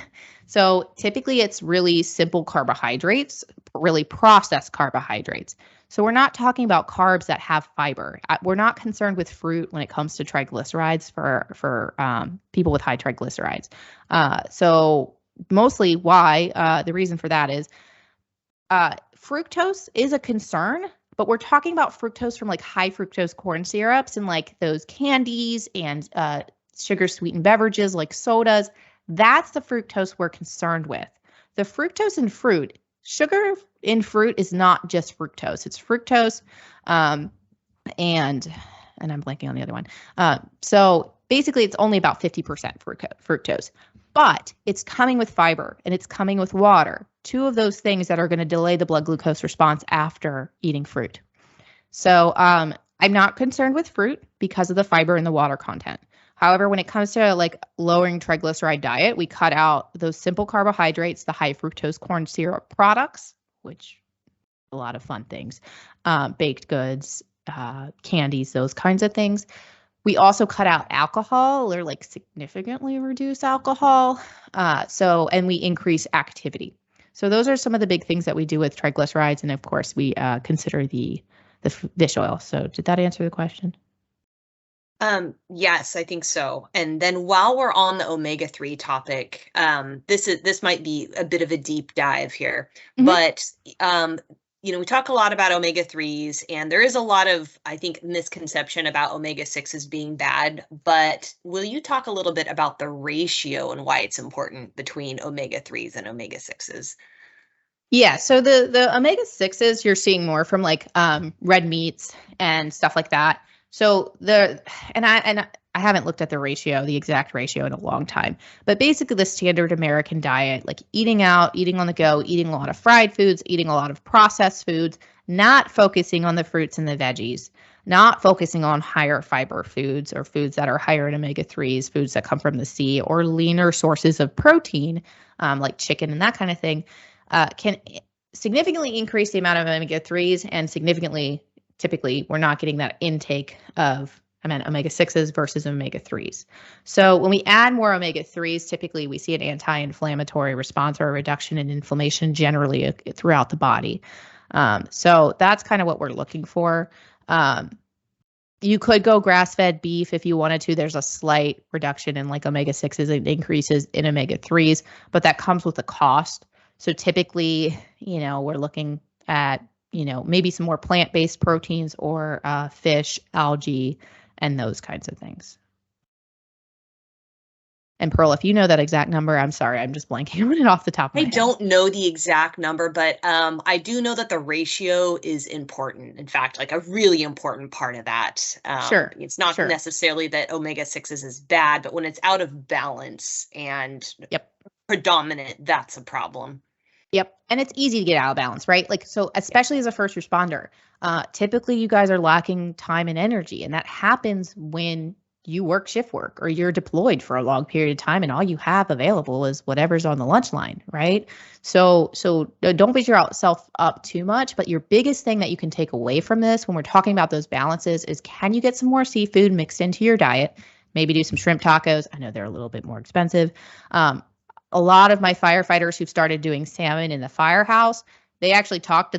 So typically it's really simple carbohydrates, really processed carbohydrates. So we're not talking about carbs that have fiber. We're not concerned with fruit when it comes to triglycerides for people with high triglycerides. So mostly why, the reason for that is fructose is a concern, but we're talking about fructose from like high fructose corn syrups and like those candies and sugar sweetened beverages like sodas. That's the fructose we're concerned with. The fructose in fruit, sugar in fruit is not just fructose. It's fructose and I'm blanking on the other one. So basically it's only about 50% fructose, but it's coming with fiber and it's coming with water. Two of those things that are going to delay the blood glucose response after eating fruit. So I'm not concerned with fruit because of the fiber and the water content. However, when it comes to like lowering triglyceride diet, we cut out those simple carbohydrates, the high fructose corn syrup products, which a lot of fun things, baked goods, candies, those kinds of things. We also cut out alcohol or like significantly reduce alcohol. And we increase activity. So those are some of the big things that we do with triglycerides. And of course, we consider the fish oil. So did that answer the question? Yes, I think so. And then while we're on the omega-3 topic, this might be a bit of a deep dive here, but we talk a lot about omega-3s and there is a lot of, I think, misconception about omega-6s being bad, but will you talk a little bit about the ratio and why it's important between omega-3s and omega-6s? Yeah, so the omega-6s you're seeing more from like red meats and stuff like that. So I haven't looked at the exact ratio in a long time, but basically the standard American diet, like eating out, eating on the go, eating a lot of fried foods, eating a lot of processed foods, not focusing on the fruits and the veggies, not focusing on higher fiber foods or foods that are higher in omega-3s, foods that come from the sea or leaner sources of protein, like chicken and that kind of thing, can significantly increase the amount of omega-3s and typically, we're not getting that intake of omega-6s versus omega-3s. So when we add more omega-3s, typically we see an anti-inflammatory response or a reduction in inflammation generally throughout the body. So that's kind of what we're looking for. You could go grass-fed beef if you wanted to. There's a slight reduction in like omega-6s and increases in omega-3s, but that comes with a cost. So typically, we're looking at maybe some more plant-based proteins or fish, algae, and those kinds of things. And Pearl, if you know that exact number, I'm sorry, I'm just blanking on it off the top of my I head. don't know the exact number, but I do know that the ratio is important. In fact, like a really important part of that. Sure. It's not Sure. necessarily that omega-6s is bad, but when it's out of balance and Yep. predominant, that's a problem. Yep. And it's easy to get out of balance, right? Like, so especially as a first responder, typically you guys are lacking time and energy. And that happens when you work shift work or you're deployed for a long period of time and all you have available is whatever's on the lunch line, right? So don't beat yourself up too much, but your biggest thing that you can take away from this when we're talking about those balances is, can you get some more seafood mixed into your diet? Maybe do some shrimp tacos. I know they're a little bit more expensive. A lot of my firefighters who've started doing salmon in the firehouse, they actually talk to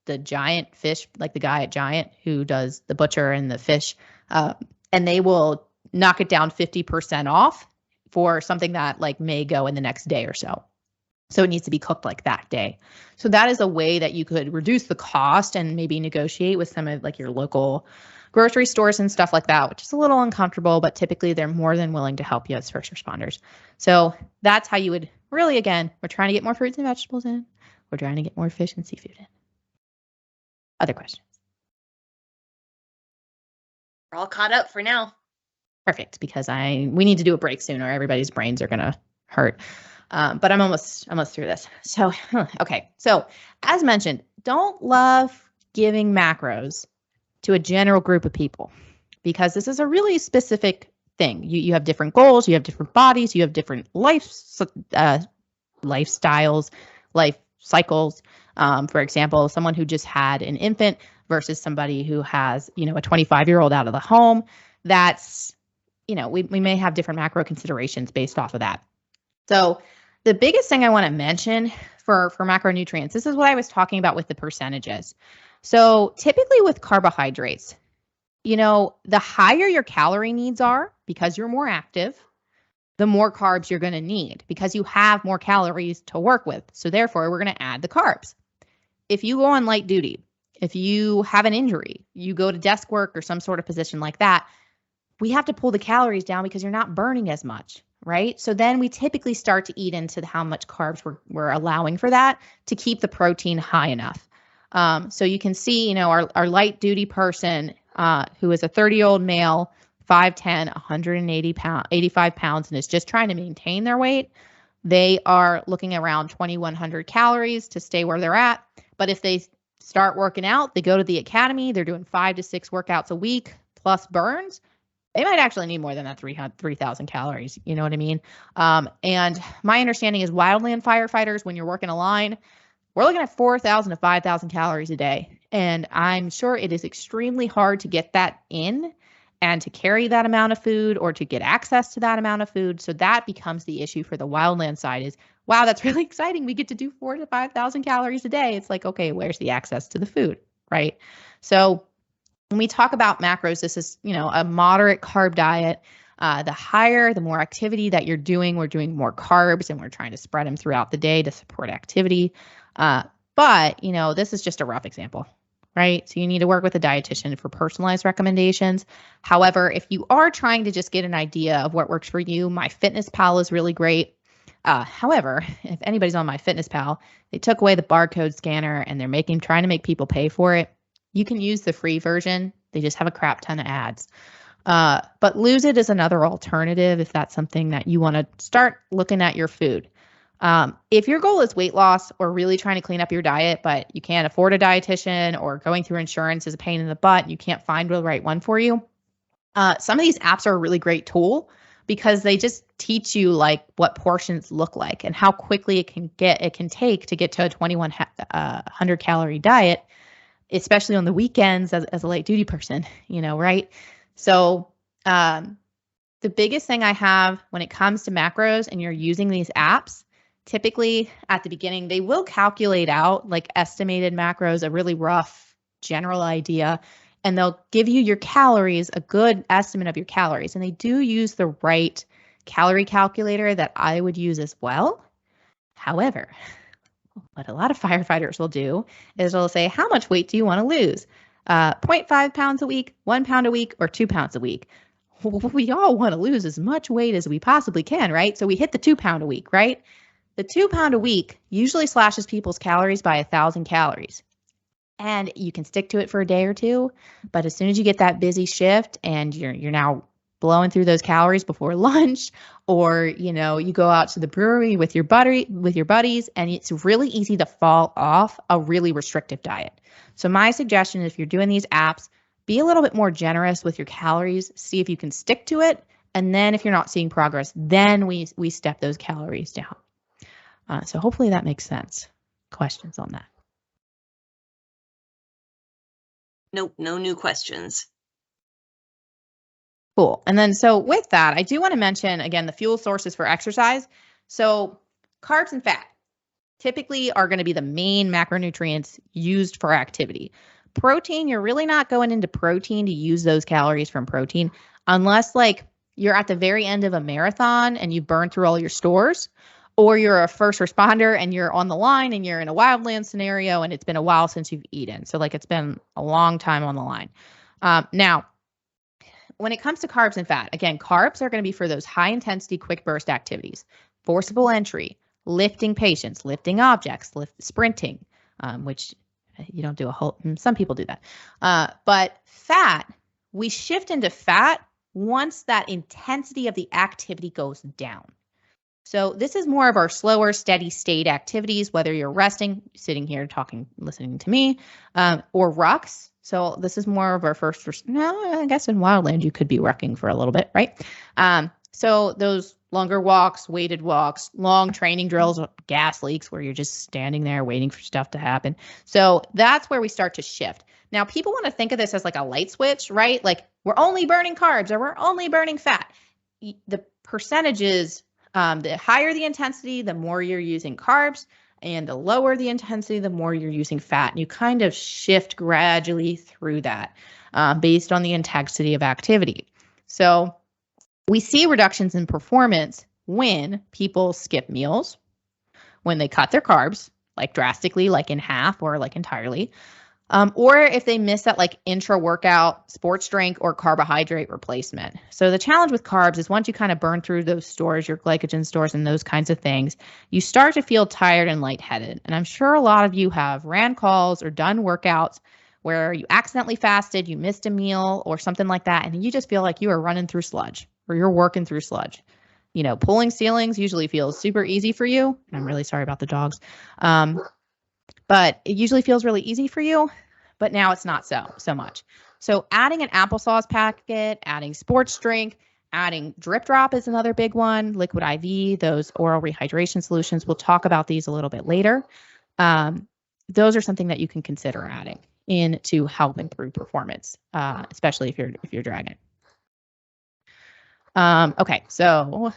the giant fish, like the guy at Giant who does the butcher and the fish, and they will knock it down 50% off for something that like may go in the next day or so. So it needs to be cooked like that day. So that is a way that you could reduce the cost and maybe negotiate with some of like your local grocery stores and stuff like that, which is a little uncomfortable, but typically they're more than willing to help you as first responders. So that's how you would really, again, we're trying to get more fruits and vegetables in. We're trying to get more fish and seafood in. Other questions? We're all caught up for now. Perfect, because we need to do a break soon or everybody's brains are gonna hurt. But I'm almost through this. So, okay. So as mentioned, don't love giving macros to a general group of people because this is a really specific thing. You have different goals, you have different bodies, you have different lifestyles, life cycles. For example, someone who just had an infant versus somebody who has, a 25-year-old out of the home. That's, we may have different macro considerations based off of that. So the biggest thing I want to mention for macronutrients, this is what I was talking about with the percentages. So typically with carbohydrates, the higher your calorie needs are because you're more active, the more carbs you're going to need because you have more calories to work with. So therefore, we're going to add the carbs. If you go on light duty, if you have an injury, you go to desk work or some sort of position like that, we have to pull the calories down because you're not burning as much, right? So then we typically start to eat into how much carbs we're allowing for that to keep the protein high enough. So you can see, our light duty person who is a 30-year-old male, 5'10", 85 pounds, and is just trying to maintain their weight, they are looking around 2,100 calories to stay where they're at. But if they start working out, they go to the academy, they're doing 5 to 6 workouts a week plus burns, they might actually need more than that 3,000 calories. You know what I mean? And my understanding is wildland firefighters, when you're working a line, we're looking at 4,000 to 5,000 calories a day. And I'm sure it is extremely hard to get that in and to carry that amount of food or to get access to that amount of food. So that becomes the issue for the wildland side is, wow, that's really exciting. We get to do 4,000 to 5,000 calories a day. It's like, okay, where's the access to the food, right? So when we talk about macros, this is, a moderate carb diet. The higher, the more activity that you're doing, we're doing more carbs and we're trying to spread them throughout the day to support activity. But, this is just a rough example, right? So you need to work with a dietitian for personalized recommendations. However, if you are trying to just get an idea of what works for you, MyFitnessPal is really great. However, if anybody's on MyFitnessPal, they took away the barcode scanner and they're trying to make people pay for it. You can use the free version. They just have a crap ton of ads. But Lose It is another alternative if that's something that you want to start looking at your food. If your goal is weight loss or really trying to clean up your diet, but you can't afford a dietitian or going through insurance is a pain in the butt and you can't find the right one for you, some of these apps are a really great tool because they just teach you like what portions look like and how quickly it can take to get to a 2,100 calorie diet, especially on the weekends as a light duty person, right? So the biggest thing I have when it comes to macros and you're using these apps, typically at the beginning, they will calculate out like estimated macros, a really rough general idea, and they'll give you your calories, a good estimate of your calories. And they do use the right calorie calculator that I would use as well. However, what a lot of firefighters will do is they'll say, how much weight do you want to lose? 0.5 pounds a week, 1 pound a week, or 2 pounds a week. We all want to lose as much weight as we possibly can, right? So we hit the 2 pound a week, right? The 2 pound a week usually slashes people's calories by 1,000 calories. And you can stick to it for a day or two, but as soon as you get that busy shift and you're now blowing through those calories before lunch, or you go out to the brewery with your buddies, and it's really easy to fall off a really restrictive diet. So my suggestion is, if you're doing these apps, be a little bit more generous with your calories, see if you can stick to it, and then if you're not seeing progress, then we step those calories down. So hopefully that makes sense. Questions on that? Nope, no new questions. Cool. And then so with that, I do want to mention, again, the fuel sources for exercise. So carbs and fat typically are going to be the main macronutrients used for activity. Protein, you're really not going into protein to use those calories from protein unless you're at the very end of a marathon and you burn through all your stores, or you're a first responder and you're on the line and you're in a wildland scenario and it's been a while since you've eaten. So it's been a long time on the line. Now, when it comes to carbs and fat, again, carbs are going to be for those high intensity, quick burst activities, forcible entry, lifting patients, lifting objects, sprinting, which you don't do some people do that. But fat, we shift into fat once that intensity of the activity goes down. So this is more of our slower, steady state activities, whether you're resting, sitting here talking, listening to me, or rucks. So this is more of our I guess in wildland, you could be rucking for a little bit, right? So those longer walks, weighted walks, long training drills, gas leaks where you're just standing there waiting for stuff to happen. So that's where we start to shift. Now, people want to think of this as a light switch, right? We're only burning carbs or we're only burning fat. The percentages, the higher the intensity, the more you're using carbs, and the lower the intensity, the more you're using fat. And you kind of shift gradually through that based on the intensity of activity. So we see reductions in performance when people skip meals, when they cut their carbs, drastically, in half or entirely, or if they miss that intra-workout sports drink or carbohydrate replacement. So the challenge with carbs is once you kind of burn through those stores, your glycogen stores and those kinds of things, you start to feel tired and lightheaded. And I'm sure a lot of you have ran calls or done workouts where you accidentally fasted, you missed a meal or something like that, and you just feel like you are running through sludge or you're working through sludge. Pulling ceilings usually feels super easy for you. I'm really sorry about the dogs. But it usually feels really easy for you, but now it's not so much. So adding an applesauce packet, adding sports drink, adding drip drop is another big one, liquid IV, those oral rehydration solutions. We'll talk about these a little bit later. Those are something that you can consider adding in to help improve performance, especially if you're dragging. Okay, so